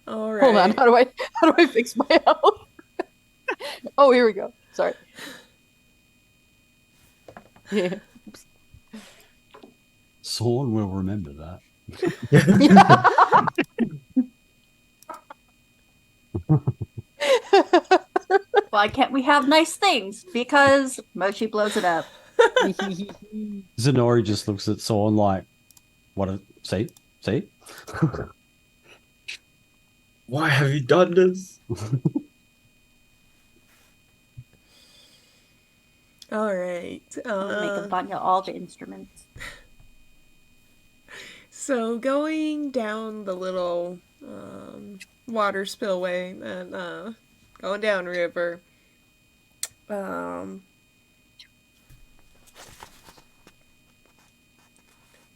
All right. Hold on. How do I fix my health? Oh, here we go. Sorry. Yeah. Sorn will remember that. Why can't we have nice things? Because Mochi blows it up. Zenori just looks at Sorn like, what? See? Why have you done this? All right. I'm gonna make a bunch of all the instruments. So going down the little water spillway and going down river.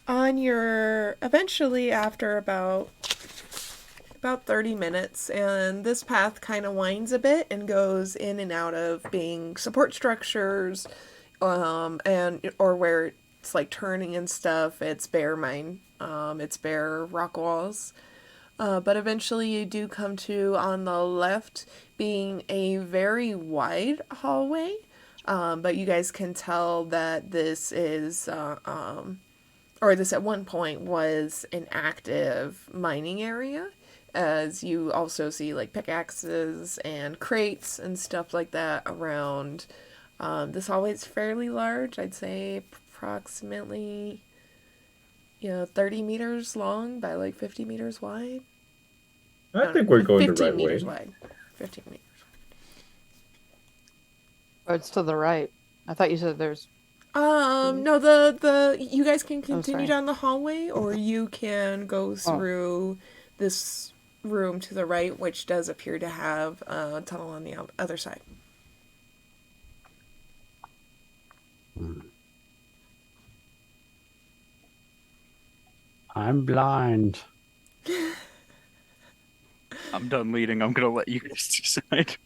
On your eventually after about 30 minutes, and this path kind of winds a bit and goes in and out of being support structures, and or where it's like turning and stuff. It's bare it's bare rock walls. But eventually you do come to, on the left, being a very wide hallway. But you guys can tell that this is, or this at one point was an active mining area. As you also see like pickaxes and crates and stuff like that around. This hallway is fairly large. I'd say approximately 30 meters long by like 50 meters wide. I think we're going the 15 right way. meters wide. 15 meters. Oh, it's to the right. I thought you said there's. No, the you guys can continue sorry. down the hallway, or you can go through this room to the right, which does appear to have a tunnel on the other side. I'm blind. I'm done leading. I'm gonna let you guys decide.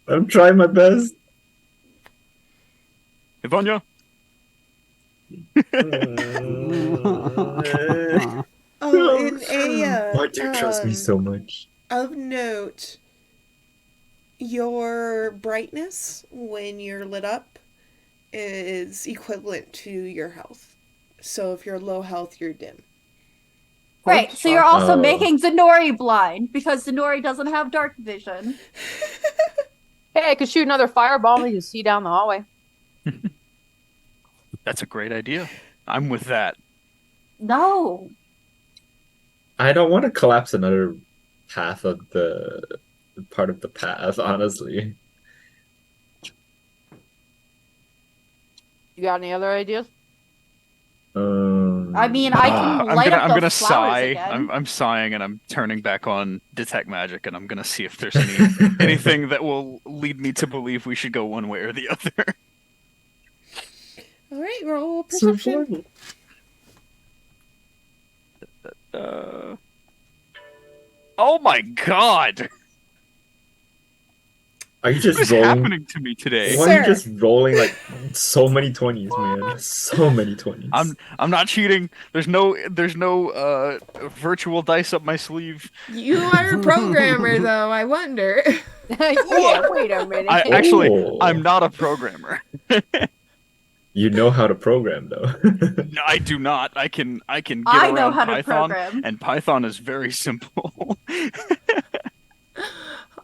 I'm trying my best. Ivania? Oh, and Why do you trust me so much? of note, your brightness when you're lit up is equivalent to your health. So if you're low health, you're dim. Right, so you're also Oh. making Zenori blind because Zenori doesn't have dark vision. Hey, I could shoot another fireball and you can see down the hallway. That's a great idea. I'm with that. No. I don't want to collapse another half of the part of the path, honestly. You got any other ideas? I mean, I can light up I'm the gonna flowers sigh. again. I'm sighing and I'm turning back on detect magic and I'm gonna see if there's anything that will lead me to believe we should go one way or the other. All right, roll perception. Oh my god! Are you just What is rolling? happening to me today? Why are you Sir. just rolling like so many 20s, man? So many 20s. I'm not cheating. There's no virtual dice up my sleeve. You are a programmer, though. I wonder. Yeah, wait a minute. Oh. I'm not a programmer. You know how to program though. No, I do not. I can get I know around how to Python, program. and Python is very simple.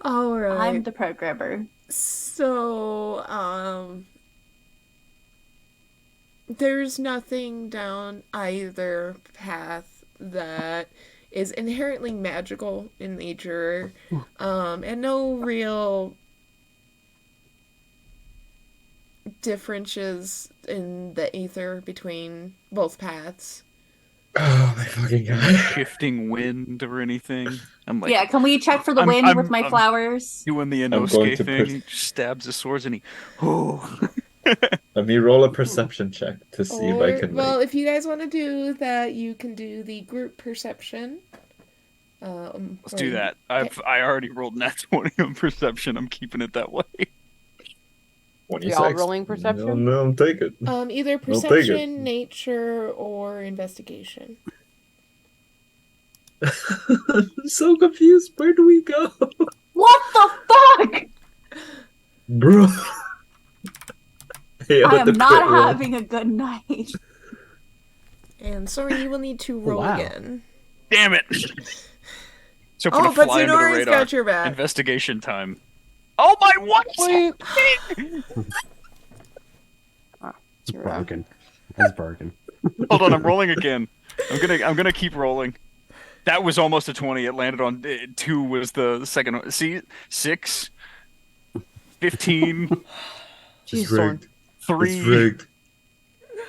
All right. I'm the programmer. So, there's nothing down either path that is inherently magical in nature, and no real differences in the ether between both paths. Oh my fucking god. Shifting wind or anything. I'm like, Yeah, can we check for the I'm- wind I'm- with my I'm- flowers? doing the going Inosuke to thing. He just stabs his swords and he. Oh. Let me roll a perception check to see if I Or, can well, if you guys want to do that, you can do the group perception. Let's do that. I already rolled nat 20 on perception. I'm keeping it that way. 26. Y'all rolling perception? No, I'll take it. Either I'll take it. perception, nature, or investigation. I'm so confused. Where do we go? What the fuck? Bro. Hey, I with am the not crit roll. having a good night. And sorry, you will need to roll wow. again. Damn it! So put Oh, a but fly under the Zenori's radar. got your back. Investigation time. Oh my what? It's broken. It's broken. Hold on, I'm rolling again. I'm gonna keep rolling. That was almost a 20. It landed on 2 was the second one. See, 6, 15, Jeez, It's Soren. rigged. 3, It's rigged.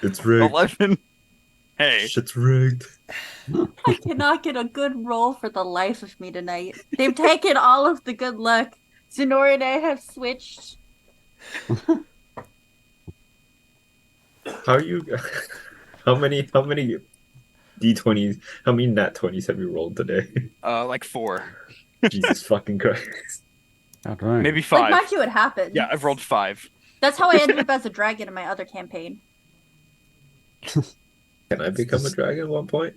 It's rigged. 11. Hey, Shit's rigged. I cannot get a good roll for the life of me tonight. They've taken all of the good luck. Zenori and I have switched. How are you? How many D20s? How many nat 20s have you rolled today? like 4, Jesus fucking Christ! I don't know. maybe Like, 5. mind you, it happened. Yeah, I've rolled 5. That's how I ended up as a dragon in my other campaign. Can I become a dragon at one point?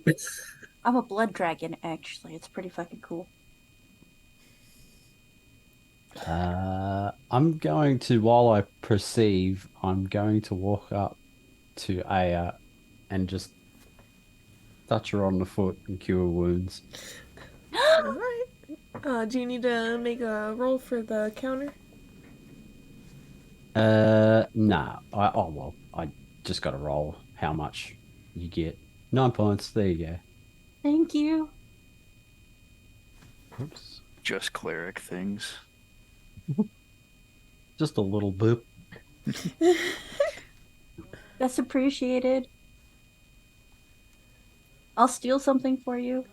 I'm a blood dragon, actually. It's pretty fucking cool. I'm going to, while I perceive, I'm going to walk up to Aya and just touch her on the foot and cure wounds. Alright. Do you need to make a roll for the counter? Nah. I just got to roll how much you get. 9 points. There you go. Thank you. Oops. Just cleric things. Just a little boop. That's appreciated. I'll steal something for you.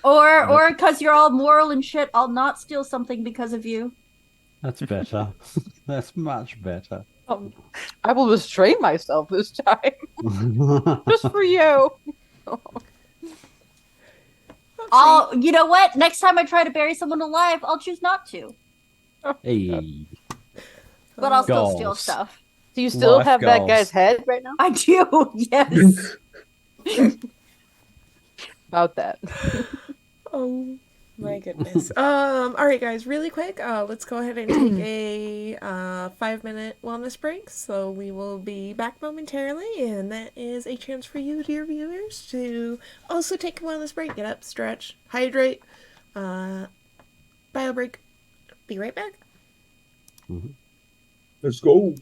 Or because you're all moral and shit, I'll not steal something because of you. That's better. That's much better. I will restrain myself this time. Just for you. You know what? Next time I try to bury someone alive, I'll choose not to. Hey. But I'll still steal Goals. stuff. Do you still Life have that guy's goals. head right now? I do, yes. About that. Oh my goodness. All right, guys, really quick. Let's go ahead and take a 5-minute wellness break. So we will be back momentarily, and that is a chance for you, dear viewers, to also take a wellness break. Get up, stretch, hydrate, bio break. Be right back. Let's go.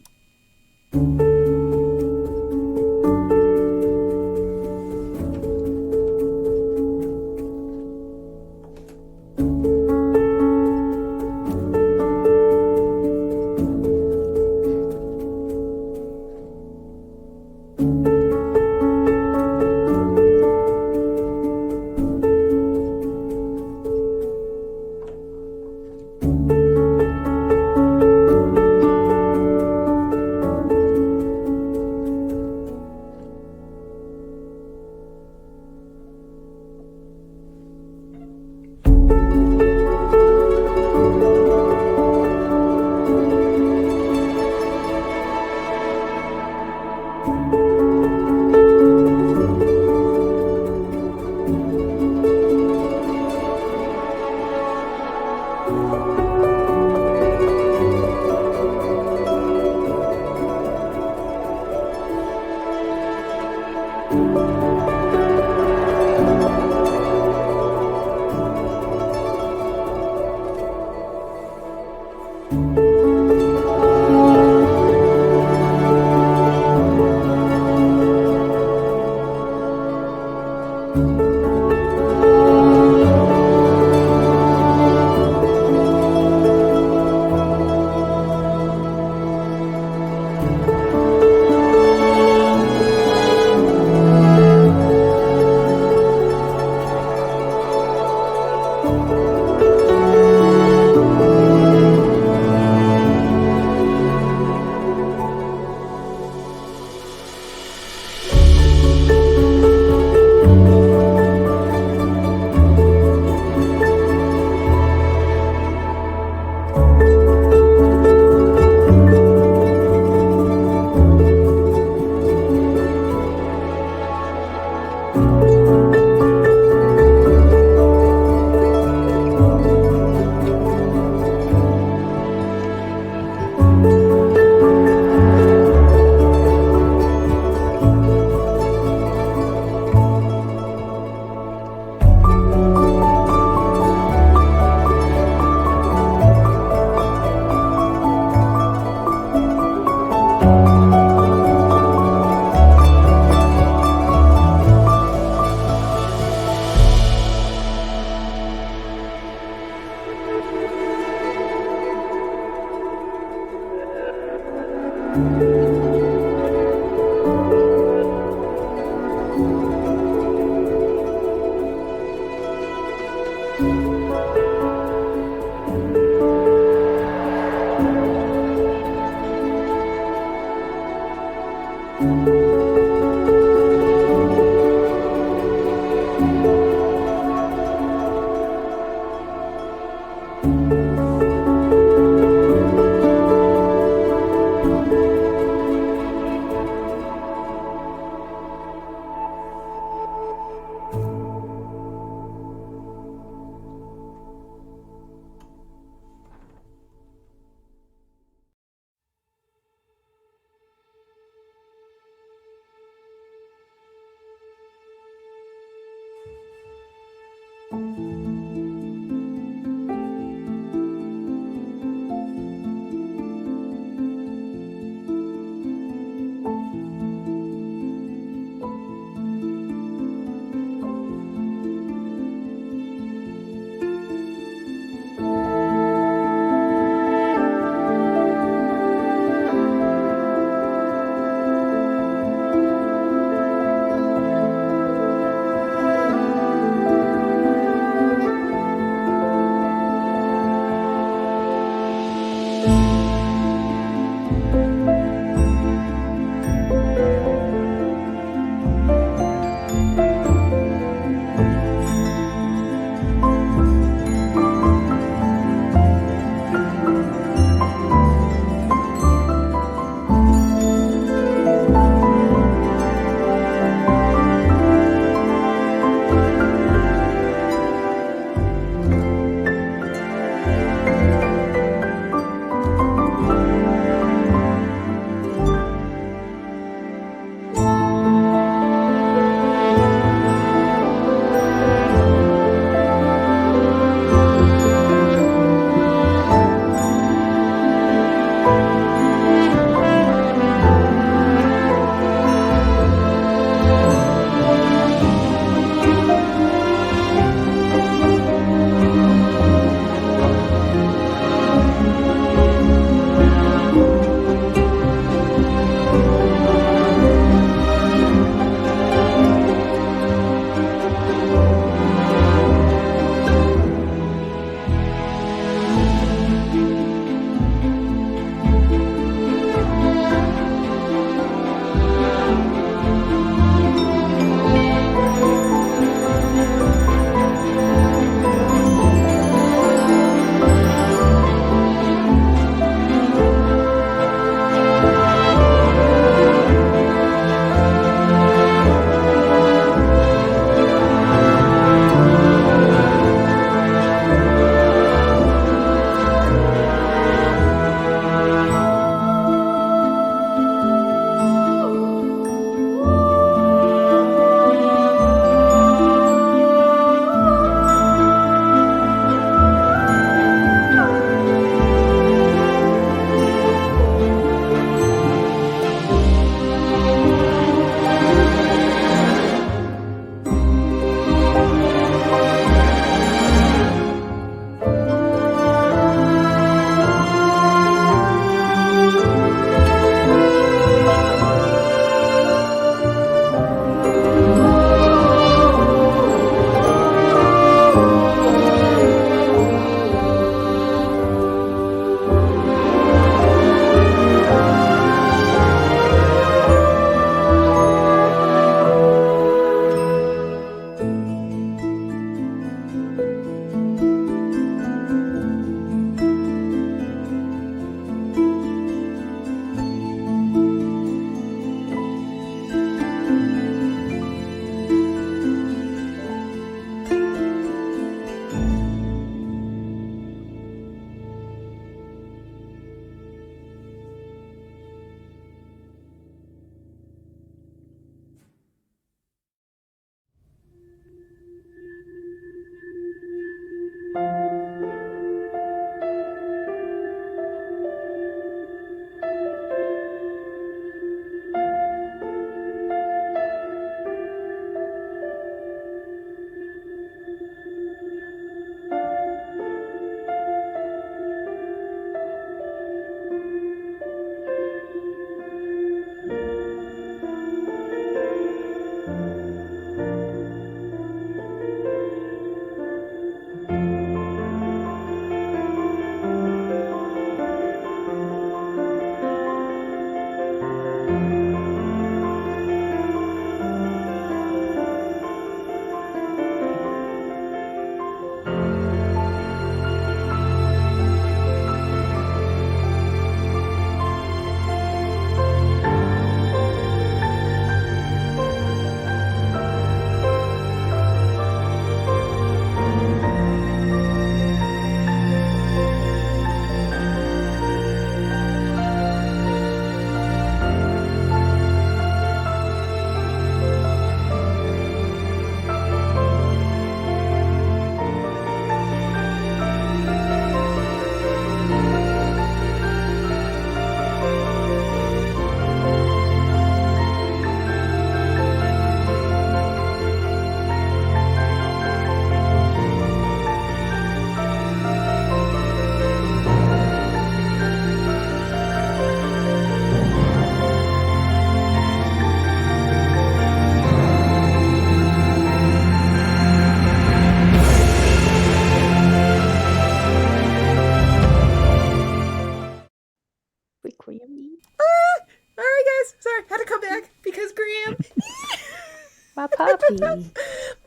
puppy.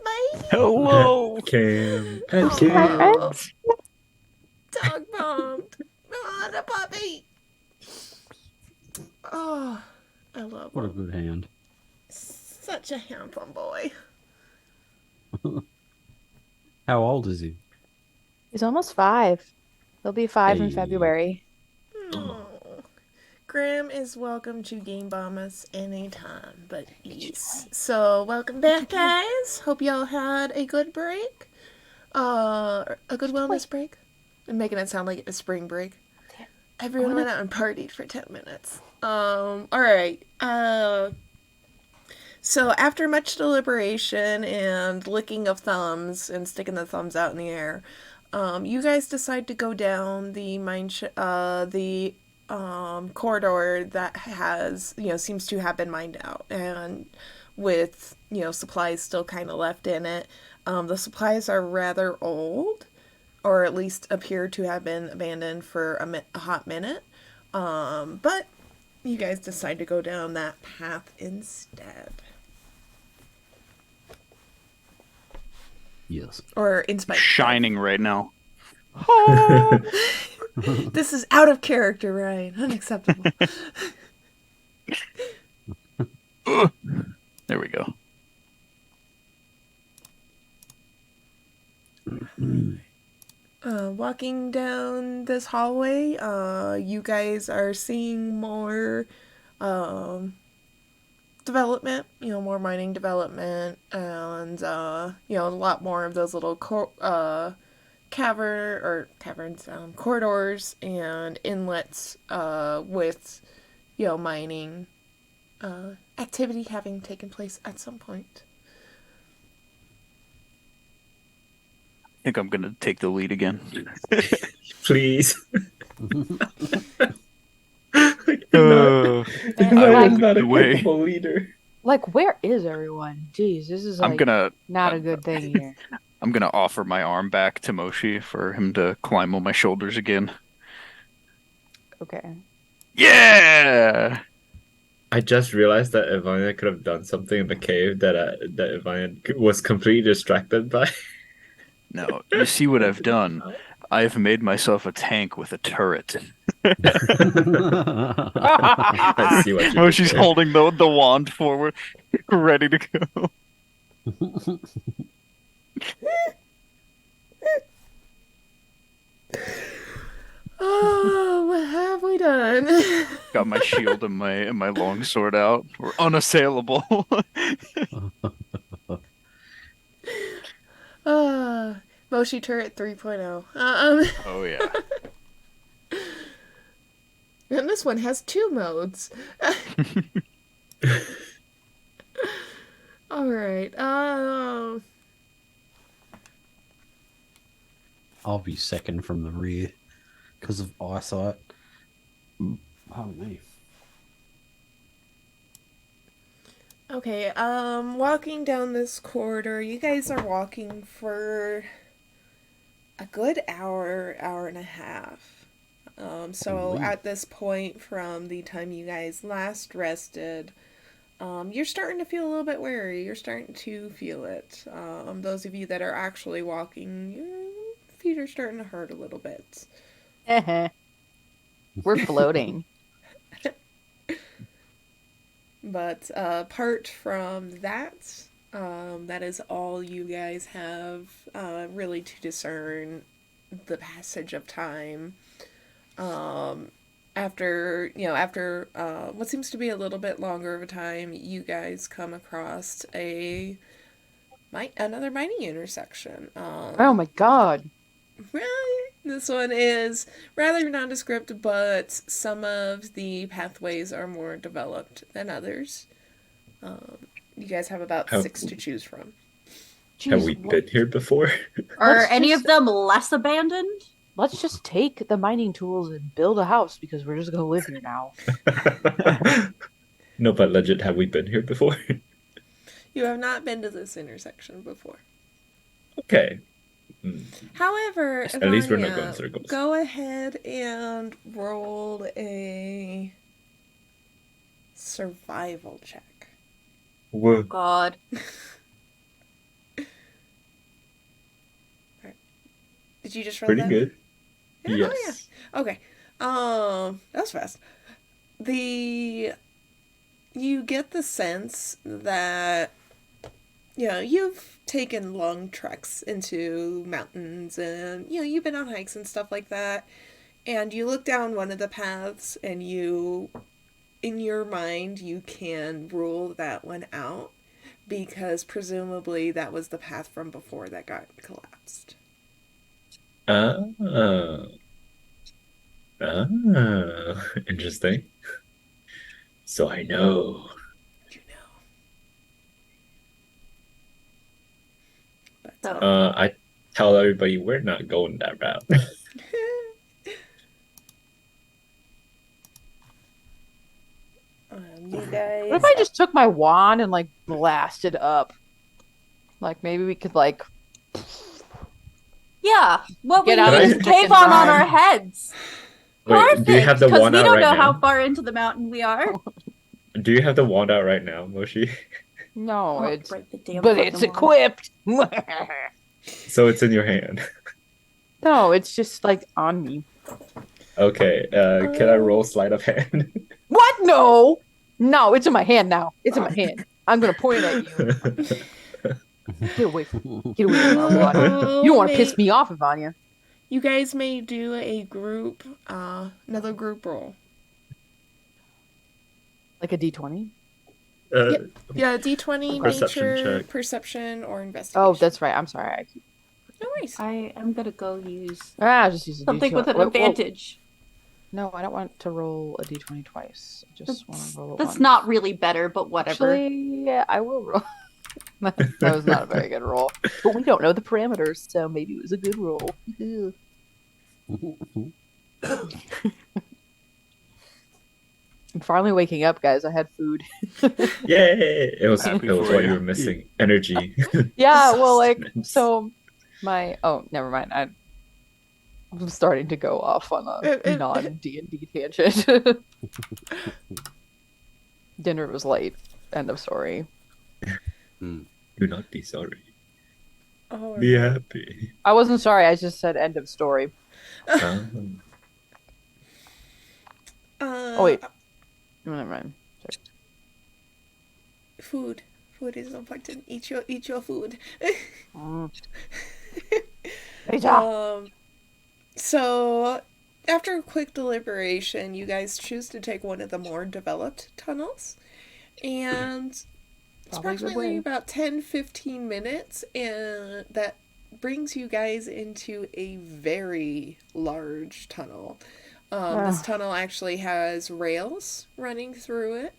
My Hello. Cam. My Cam. friends. dog bombed. Oh, the puppy. Oh, I love What a him. good hand. Such a handsome boy. How old is he? He's almost 5. He'll be 5 in Hey. February. Oh. Graham is welcome to game bomb us anytime, but yes. So welcome back, guys. Hope y'all had a good break. A good wellness break. I'm making it sound like a spring break. Everyone went out and partied for 10 minutes. Alright. So after much deliberation and licking of thumbs and sticking the thumbs out in the air, you guys decide to go down the corridor that has, seems to have been mined out, and with, supplies still kind of left in it. The supplies are rather old, or at least appear to have been abandoned for a hot minute. But you guys decide to go down that path instead. Yes. Or in spite of. Shining right now. This is out of character, Ryan. Unacceptable. There we go. Walking down this hallway, you guys are seeing more development, more mining development, and, a lot more of those little caverns, corridors and inlets with, mining activity having taken place at some point. I think I'm gonna take the lead again. Please. Uh, I'm not a the way. capable leader. Like, where is everyone? Jeez, this is I'm like gonna not a good thing here. I'm gonna offer my arm back to Moshi for him to climb on my shoulders again. Okay. Yeah. I just realized that Ivania could have done something in the cave that Ivania was completely distracted by. Now, you see what I've done. I've made myself a tank with a turret. I see what you Oh, did she's there. holding the wand forward, ready to go. Oh, what have we done? Got my shield and my long sword out. We're unassailable. Moshi Turret 3.0. Oh yeah. And this one has 2 modes. Alright, I'll be second from the rear because of eyesight. Pardon me. okay, walking down this corridor, you guys are walking for a good hour and a half. So Ooh-wee. at this point from the time you guys last rested, you're starting to feel a little bit weary. You're starting to feel it. Those of you that are actually walking, your feet are starting to hurt a little bit. We're floating. But apart from that, that is all you guys have really to discern the passage of time. After what seems to be a little bit longer of a time, you guys come across another mining intersection. Oh my god. This one is rather nondescript, but some of the pathways are more developed than others. You guys have about Have- 6 to choose from. Have we been here before? Are Let's any just- of them less abandoned? Let's just take the mining tools and build a house because we're just gonna live here now. No, but legit, have we been here before? You have not been to this intersection before. Okay. However, At least we're not Ivania, going in circles. go ahead and roll a survival check. Whoa. God. Did you just roll Pretty that? good. Yeah, Yes. oh yeah. Okay. That was fast. You get the sense that you've taken long treks into mountains and you've been on hikes and stuff like that. And you look down one of the paths and in your mind, you can rule that one out because presumably that was the path from before that got collapsed. Ah. Ah. Interesting. So I know. You know. But, So I tell everybody we're not going that route. you guys. What if I just took my wand and like blasted up? Like maybe we could like yeah, what we Get out need of is the cave chicken on farm. our heads. Wait, do you have the because wand we out don't right know how now? far into the mountain we are. Do you have the wand out right now, Moshi? no, Oh, it's break the damn but fucking it's wall. equipped. So it's in your hand. No, it's just like on me. Okay, can I roll sleight of hand? What? No, no, it's in my hand now. It's in my hand. I'm gonna point at you. Get away from my wand. You don't want to piss me off, Ivania. You guys may do another group roll. Like a D20. Yeah, D20, Perception nature, check. perception, or investigation. Oh, that's right. I'm sorry. No worries. I am gonna go use I'll just use a something D20. with an Whoa, whoa. advantage. No, I don't want to roll a D20 twice. I just want to roll it That's once. not really better, but whatever. Actually, yeah, I will roll. That was not a very good roll. But we don't know the parameters, so maybe it was a good roll. I'm finally waking up, guys. I had food. Yay! It was Happy what for you you. were missing. Energy. Yeah, well, like, Sustenance. so oh, never mind. I'm starting to go off on a non-D&D tangent. Dinner was late. End of story. Do not be sorry. Oh, Be happy. I wasn't sorry. I just said end of story. Oh, wait. No, never mind. Food. Food is important. Eat your food. So, after a quick deliberation, you guys choose to take one of the more developed tunnels. And it's approximately about 10-15 minutes, and that brings you guys into a very large tunnel. This tunnel actually has rails running through it,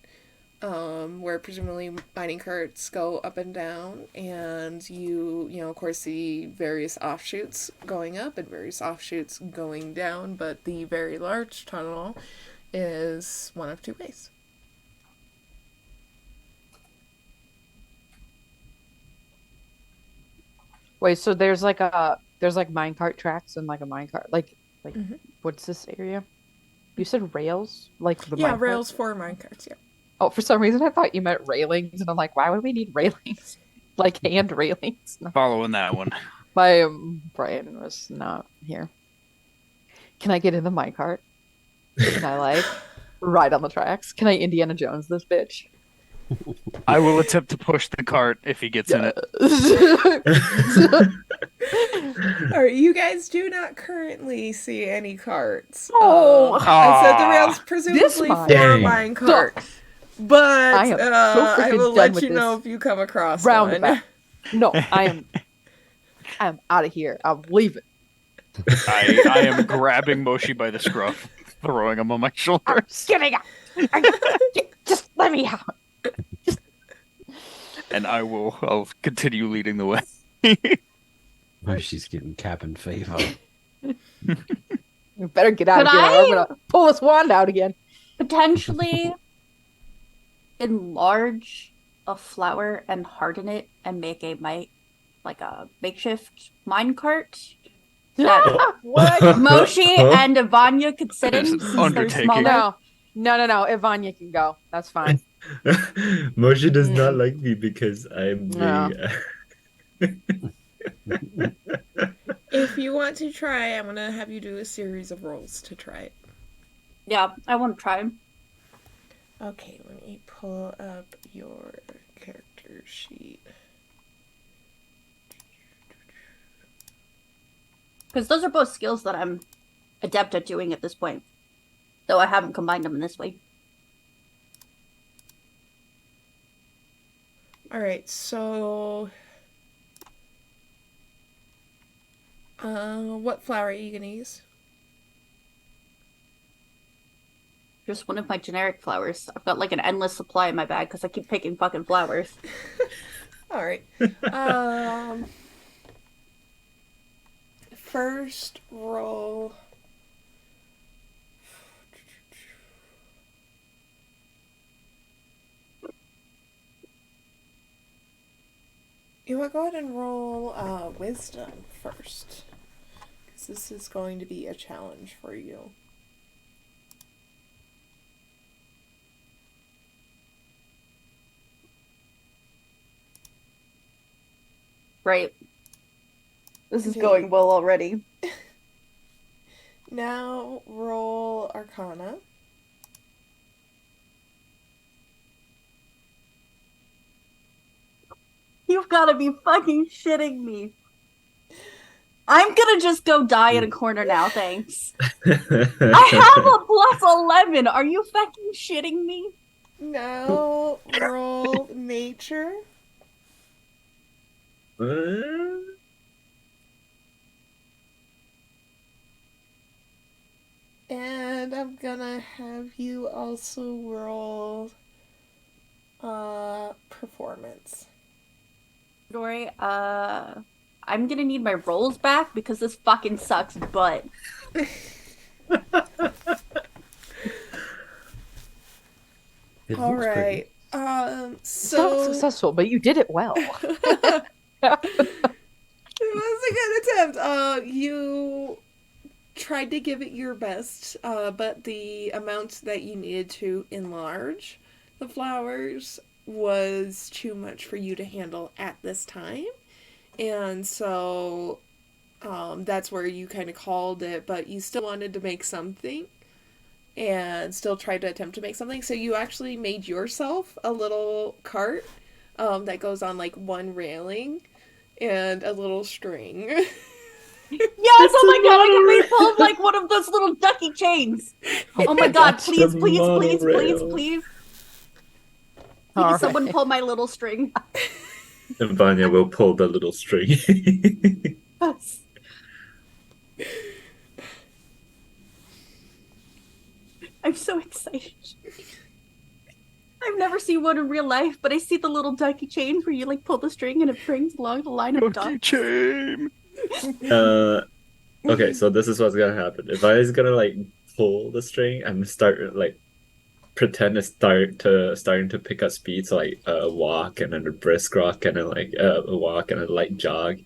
where presumably mining carts go up and down, and you of course see various offshoots going up and various offshoots going down, but the very large tunnel is one of two ways. Wait, so there's like minecart tracks and like a minecart what's this area? You said rails? Like the Yeah, minecart? rails for minecarts, yeah. Oh, for some reason I thought you meant railings, and I'm like, why would we need railings? Like hand railings? No. Following that one. My brain was not here. Can I get in the minecart? Can I like ride on the tracks? Can I Indiana Jones this bitch? I will attempt to push the cart if he gets in it. Alright, you guys do not currently see any carts. Oh. I said the rails This presumably mine. for a Dang. minecart. But I am so I freaking will done let with you know this if you come across roundabout. one. No, I am out of here. I'm leaving. I am grabbing Moshi by the scruff, throwing him on my shoulder. I'm getting out. Just let me out. And I'll continue leading the way. Oh, she's getting cabin fever. You better get out Could of here. Or I'm I- gonna pull this wand out again. Potentially enlarge a flower and harden it and make a makeshift minecart that What? Moshi and Ivania could sit in It's an since they're undertaking. smaller. No. Ivania can go. That's fine. Moshi does not like me because I'm No. the. If you want to try, I'm gonna have you do a series of rolls to try it. Yeah, I want to try. Okay, let me pull up your character sheet. Because those are both skills that I'm adept at doing at this point. Though I haven't combined them in this way. Alright, so... what flower are you gonna use? Just one of my generic flowers. I've got like an endless supply in my bag because I keep picking fucking flowers. Alright. First roll. You want to go ahead and roll wisdom first. Because this is going to be a challenge for you. Right. This is Okay. going well already. Now roll Arcana. You've got to be fucking shitting me. I'm gonna just go die in a corner now, thanks. I have a +11. Are you fucking shitting me? Now roll Nature. And I'm gonna have you also roll Performance. Dory, I'm gonna need my rolls back because this fucking sucks, but It All looks pretty. right. It's not So successful, but you did it well. it was a good attempt. You tried to give it your best, but the amount that you needed to enlarge the flowers was too much for you to handle at this time. And so that's where you kind of called it, but you still wanted to make something and still tried to attempt to make something. So you actually made yourself a little cart that goes on like one railing and a little string. yes, oh my god, I can make pull like one of those little ducky chains. Oh my god, That's please, the please, please, please, monorail. please. All Please, someone right. pull my little string. And Vanya will pull the little string. Yes. I'm so excited. I've never seen one in real life, but I see the little ducky chains where you like pull the string and it brings along the line of Ducky ducks. chain. Okay, so this is what's gonna happen. If I is gonna like pull the string, I'm start like pretend to starting to pick up speed, so like a walk and then a brisk walk and then like a walk and a light jog,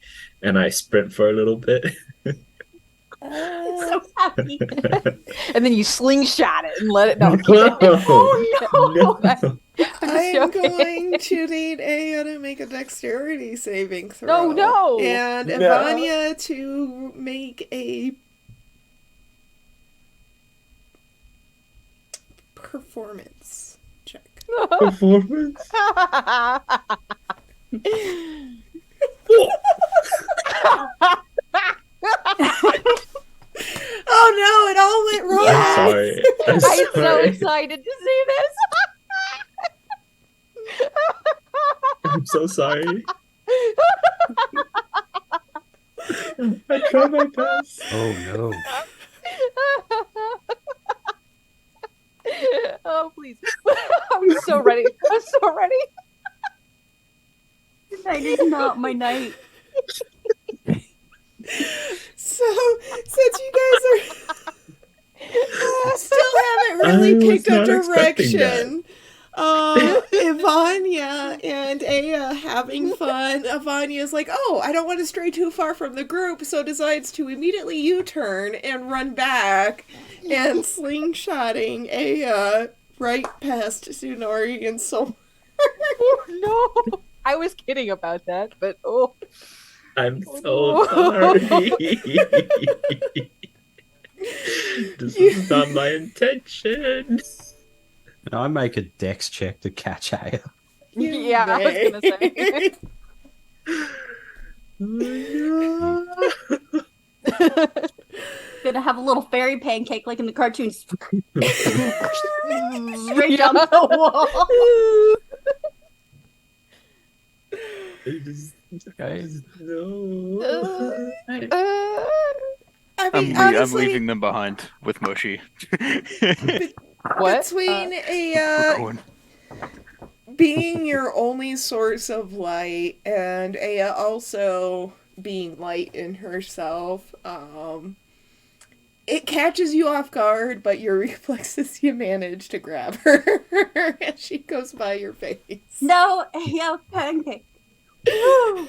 and I sprint for a little bit. I'm so happy. And then you slingshot it and let it. No, Oh no! No. I'm going to need Aya to make a dexterity saving throw. No, no. And No. Ivania to make a performance check. Performance. Oh no, it all went wrong. Yes! Sorry. I'm I'm so sorry. excited to see this. I'm so sorry. I tried my best. Oh no. Oh please! I'm so ready. I'm so ready. Tonight is not my night. So, since you guys are still haven't really I was picked up not expecting direction, Ivania and Aya having fun. Ivania's like, oh, I don't want to stray too far from the group, so decides to immediately U-turn and run back, and slingshotting Aya right past Tsunori and so. Oh no! I was kidding about that, but oh. I'm Oh, so no. sorry. This is not my intention. And I make a dex check to catch Aya. Yeah, I was gonna say. Oh, no. Gonna have a little fairy pancake like in the cartoons. Straight Yeah. down the wall. I just Guys, no. I I'm mean, I'm honestly, leaving them behind with Moshi. What? between We're going. being your only source of light and Aya also being light in herself, it catches you off guard, but your reflexes you manage to grab her as she goes by your face. No, yeah, pancake. Woo!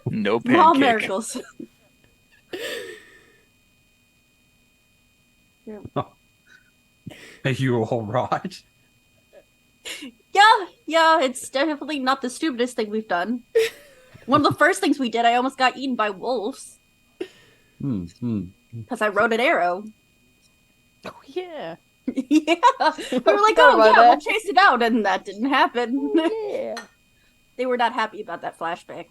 No Small pancake. miracles. are you all right? Yeah, it's definitely not the stupidest thing we've done. One of the first things we did, I almost got eaten by wolves because I rode an arrow. Oh, yeah. Yeah, we were like, Forgot oh about yeah, we'll that. chase it out, and that didn't happen. Yeah. They were not happy about that flashback.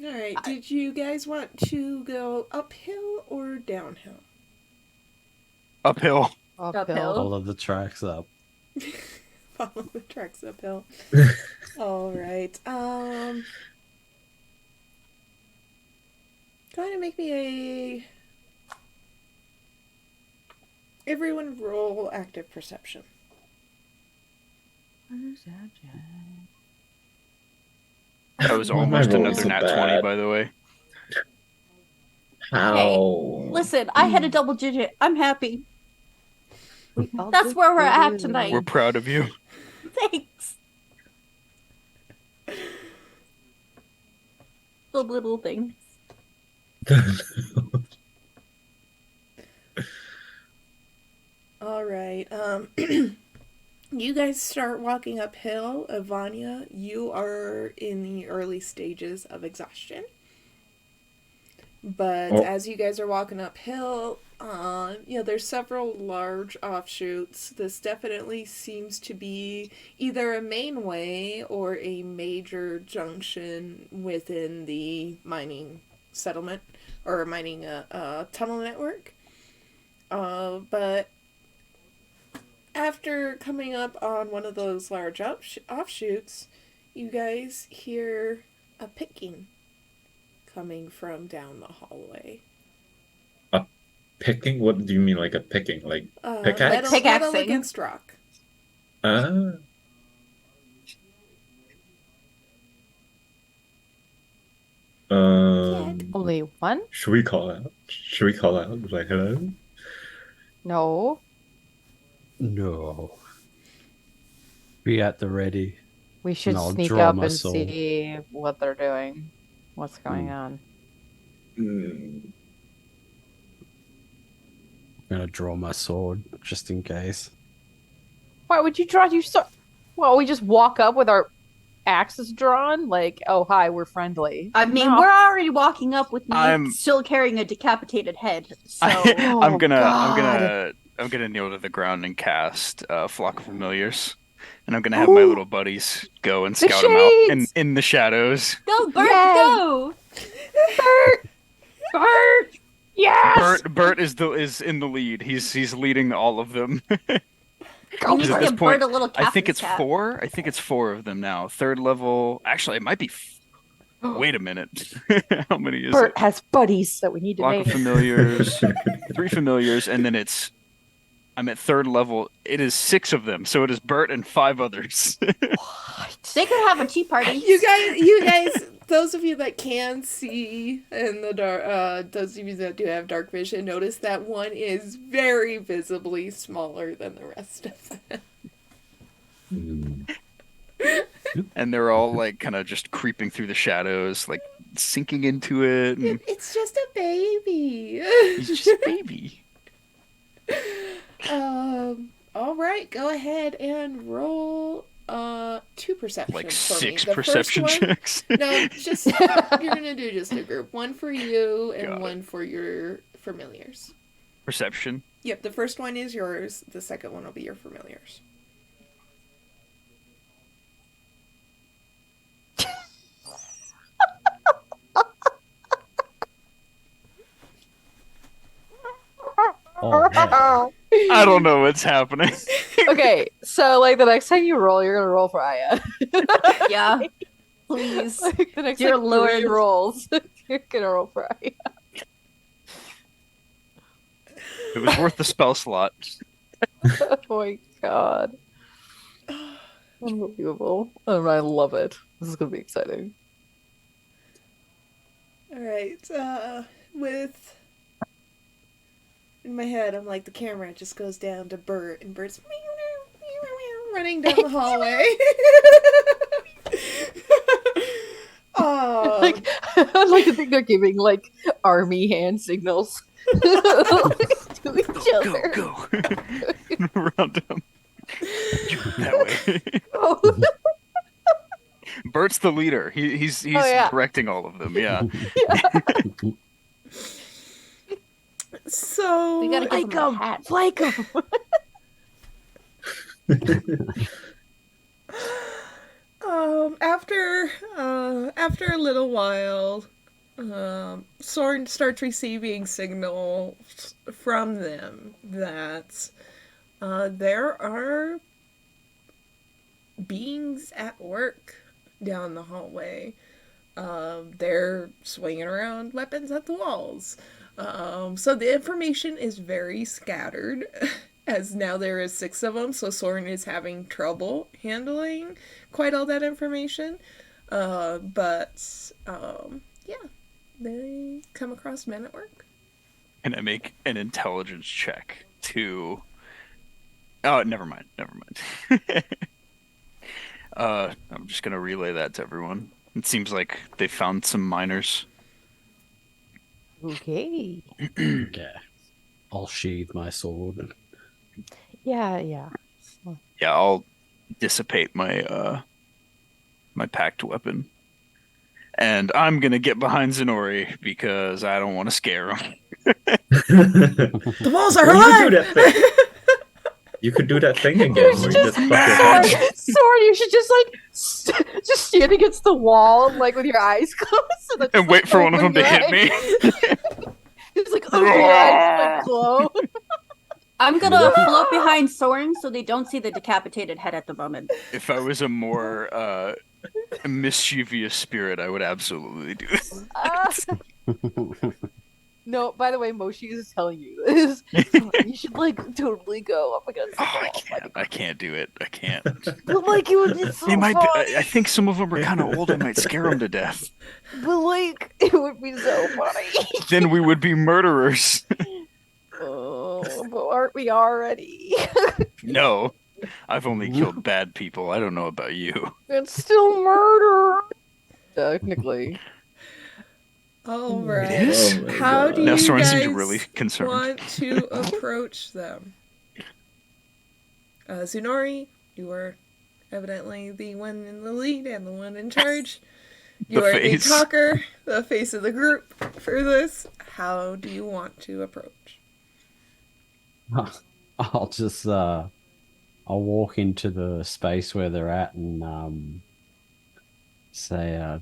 Alright, did you guys want to go uphill or downhill? Uphill. Uphill. Follow the tracks up. Follow the tracks uphill. Alright, go ahead and make me a... Everyone roll active perception. That was Why am I almost rolling another so nat 20, bad? by the way. How? Listen, I had a double digit. I'm happy. All That's where we're at good. tonight. We're proud of you. Thanks. The little things. Alright, you guys start walking uphill. Ivania, you are in the early stages of exhaustion. But Oh. as you guys are walking uphill, there's several large offshoots. This definitely seems to be either a main way or a major junction within the mining settlement or mining tunnel network. But after coming up on one of those large offshoots, you guys hear a picking coming from down the hallway. Picking? What do you mean, like a picking? Like pickaxe? Metal Pickaxing. against rock. Ah. Only one? Should we call out? Should we call out? Like, hello? No. No. Be at the ready. We should No, I'll sneak draw up my and soul. see what they're doing. What's going on? Hmm. I'm gonna draw my sword just in case. Why would you draw your sword? Well, we just walk up with our axes drawn, like, oh hi, we're friendly. I mean, No. we're already walking up with me I'm- still carrying a decapitated head. So I'm Oh, gonna God. kneel to the ground and cast Flock of Familiars, and I'm gonna have my little buddies go and The scout them out shades! in the shadows. go, Bert, Yes. go! Bert! Yes! Bert is in the lead. He's leading all of them. We need Because to at this give point, Bert a little I think captain's it's cap. 4. I think it's 4 of them now. 3rd level. Actually, it might be. Wait a minute. How many is Bert it? has buddies that we need to Flock make. of Familiars, 3 familiars, and then I'm at 3rd level. It is 6 of them, so it is Bert and 5 others. They could have a tea party. You guys, those of you that can see in the dark, those of you that do have dark vision, notice that one is very visibly smaller than the rest of them. And they're all like kind of just creeping through the shadows, like sinking into it. And It's just a baby. he's just a baby. All right, go ahead and roll 2 perception Like for me. 6 The perception first one, checks. no, just you're gonna do just a group. One for you and Got it. one for your familiars. Perception. Yep, the first one is yours. The second one will be your familiars. Oh, man. I don't know what's happening. Okay, so like the next time you roll, you're gonna roll for Aya. Yeah. Please. Like the next Dear time Lord. 3 rolls, you're gonna roll for Aya. It was worth the spell slot. Oh my god. Unbelievable. I love it. This is gonna be exciting. Alright, with... In my head, I'm like, the camera just goes down to Bert, and Bert's running down the hallway. Oh, I like to think they're giving like army hand signals to each other. Go. Around him. That way. Oh, Bert's the leader. He's yeah. directing all of them. Yeah. so We gotta give him a hat. Flank him. After a little while, Soren starts receiving signals from them that there are beings at work down the hallway. They're swinging around weapons at the walls. So the information is very scattered, as now there is 6 of them, so Soren is having trouble handling quite all that information. Yeah, they come across men at work. Can I make an intelligence check to... Oh, never mind. I'm just gonna relay that to everyone. It seems like they found some miners. Okay. Okay. I'll sheathe my sword. And... Yeah. Yeah, I'll dissipate my my packed weapon. And I'm gonna get behind Zenori because I don't want to scare him. The walls are Well, alive! you could do that thing. You could do that thing again. Where you just fuck your head. Sword, you should just like just stand against the wall, like with your eyes closed, and, then And just, wait like, for one of them open to your hit me. eyes. It's like open your eyes, like glow. I'm gonna float behind Soren so they don't see the decapitated head at the moment. If I was a more mischievous spirit, I would absolutely do that. No, by the way, Moshi is telling you this. You should like totally go up against the Oh, wall. I can't do it. I can't. But like it would be so They might. funny. I think some of them are kind of old. I might scare them to death. But like it would be so funny. Then we would be murderers. Oh, but aren't we already? No, I've only killed bad people. I don't know about you. It's still murder. Technically. All right. It is? Oh my How God. do Now you Soren guys seems really concerned. want to approach them? Tsunori, you are evidently the one in the lead and the one in charge. You The are the face. talker, the face of the group for this. How do you want to approach? I'll just I'll walk into the space where they're at and say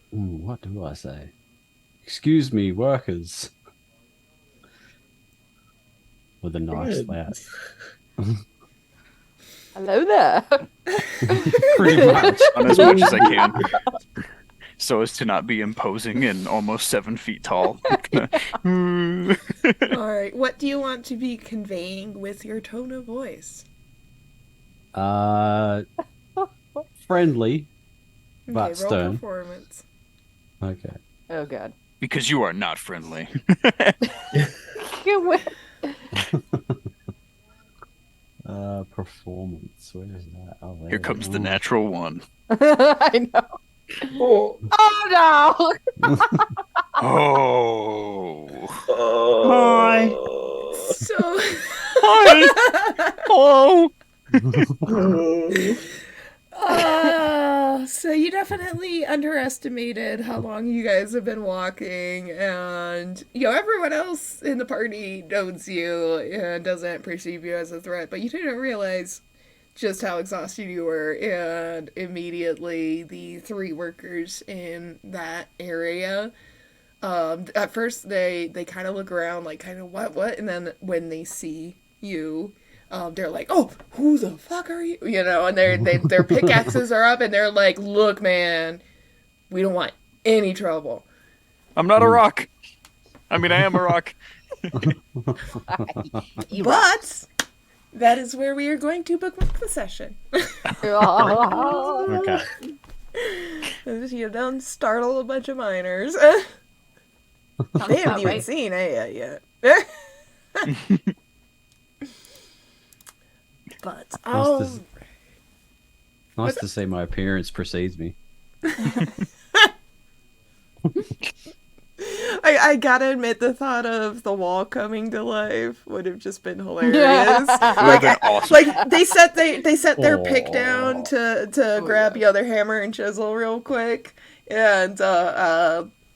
what do I say? Excuse me, workers. With a nice Good. laugh. Hello there. Pretty much. On as much as I can, so as to not be imposing and almost 7 feet tall. All right. What do you want to be conveying with your tone of voice? Friendly, Okay, but roll stern. performance. Okay. Oh god. Because you are not friendly. You win. Performance. Where is that? Oh, there Here we comes go. the natural one. I know. Oh. Oh no. Oh. Oh. So, Hi. Hello. So you definitely underestimated how long you guys have been walking, and everyone else in the party knows you and doesn't perceive you as a threat, but you didn't realize just how exhausted you were, and immediately the three workers in that area, at first they kind of look around like kind of what, and then when they see you, they're like, "Oh, who the fuck are you?" And their pickaxes are up, and they're like, "Look, man, we don't want any trouble." I'm not a rock. I mean, I am a rock. But that is where we are going to bookmark the session. Okay. Don't startle a bunch of miners. Sounds They haven't about even right. seen it yet. But Nice to see my appearance precedes me. I gotta admit, the thought of the wall coming to life would have just been hilarious. Would have been awesome. Like they set their pick down Aw. to grab their hammer and chisel real quick, and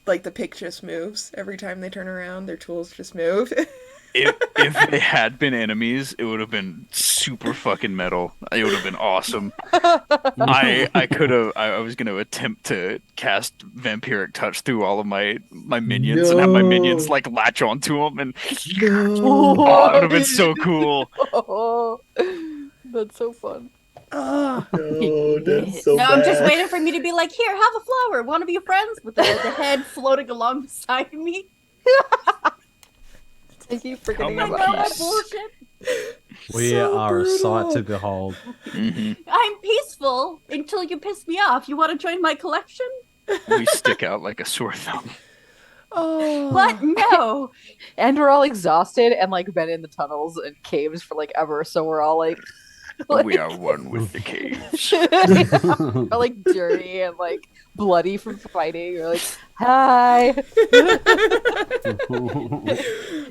like the pick just moves every time they turn around. Their tools just move. If they had been enemies, it would have been super fucking metal. It would have been awesome. I was gonna attempt to cast vampiric touch through all of my minions and have my minions like latch onto them, and oh, it would have been so cool. Oh, that's so fun. Oh, No, that's so No, I'm just bad. waiting for me to be like, here, have a flower. Want to be friends? With the head floating along beside me. I keep forgetting How I about know my Peace. bullshit. We So are a sight brutal. to behold. I'm peaceful until you piss me off. You want to join my collection? We stick out like a sore thumb. oh. What? No. And we're all exhausted and like been in the tunnels and caves for like ever, so we're all like, We are one with the caves. we're like dirty and like bloody from fighting. We're like, hi.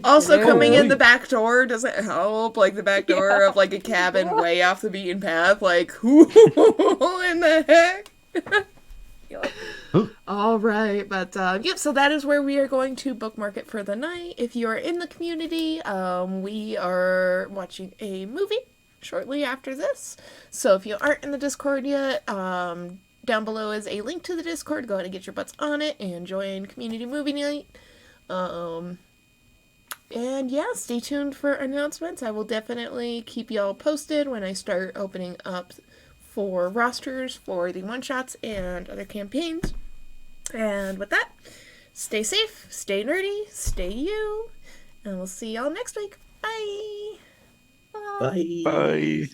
Also, Yeah. coming in the back door doesn't help. Like the back door of like a cabin way off the beaten path. Like, who in the heck? All right, but yep. So that is where we are going to bookmark it for the night. If you are in the community, we are watching a movie shortly after this. So if you aren't in the Discord yet, down below is a link to the Discord. Go ahead and get your butts on it and join Community Movie Night. And yeah, stay tuned for announcements. I will definitely keep y'all posted when I start opening up for rosters for the one-shots and other campaigns. And with that, stay safe, stay nerdy, stay you, and we'll see y'all next week. Bye! Bye. Bye.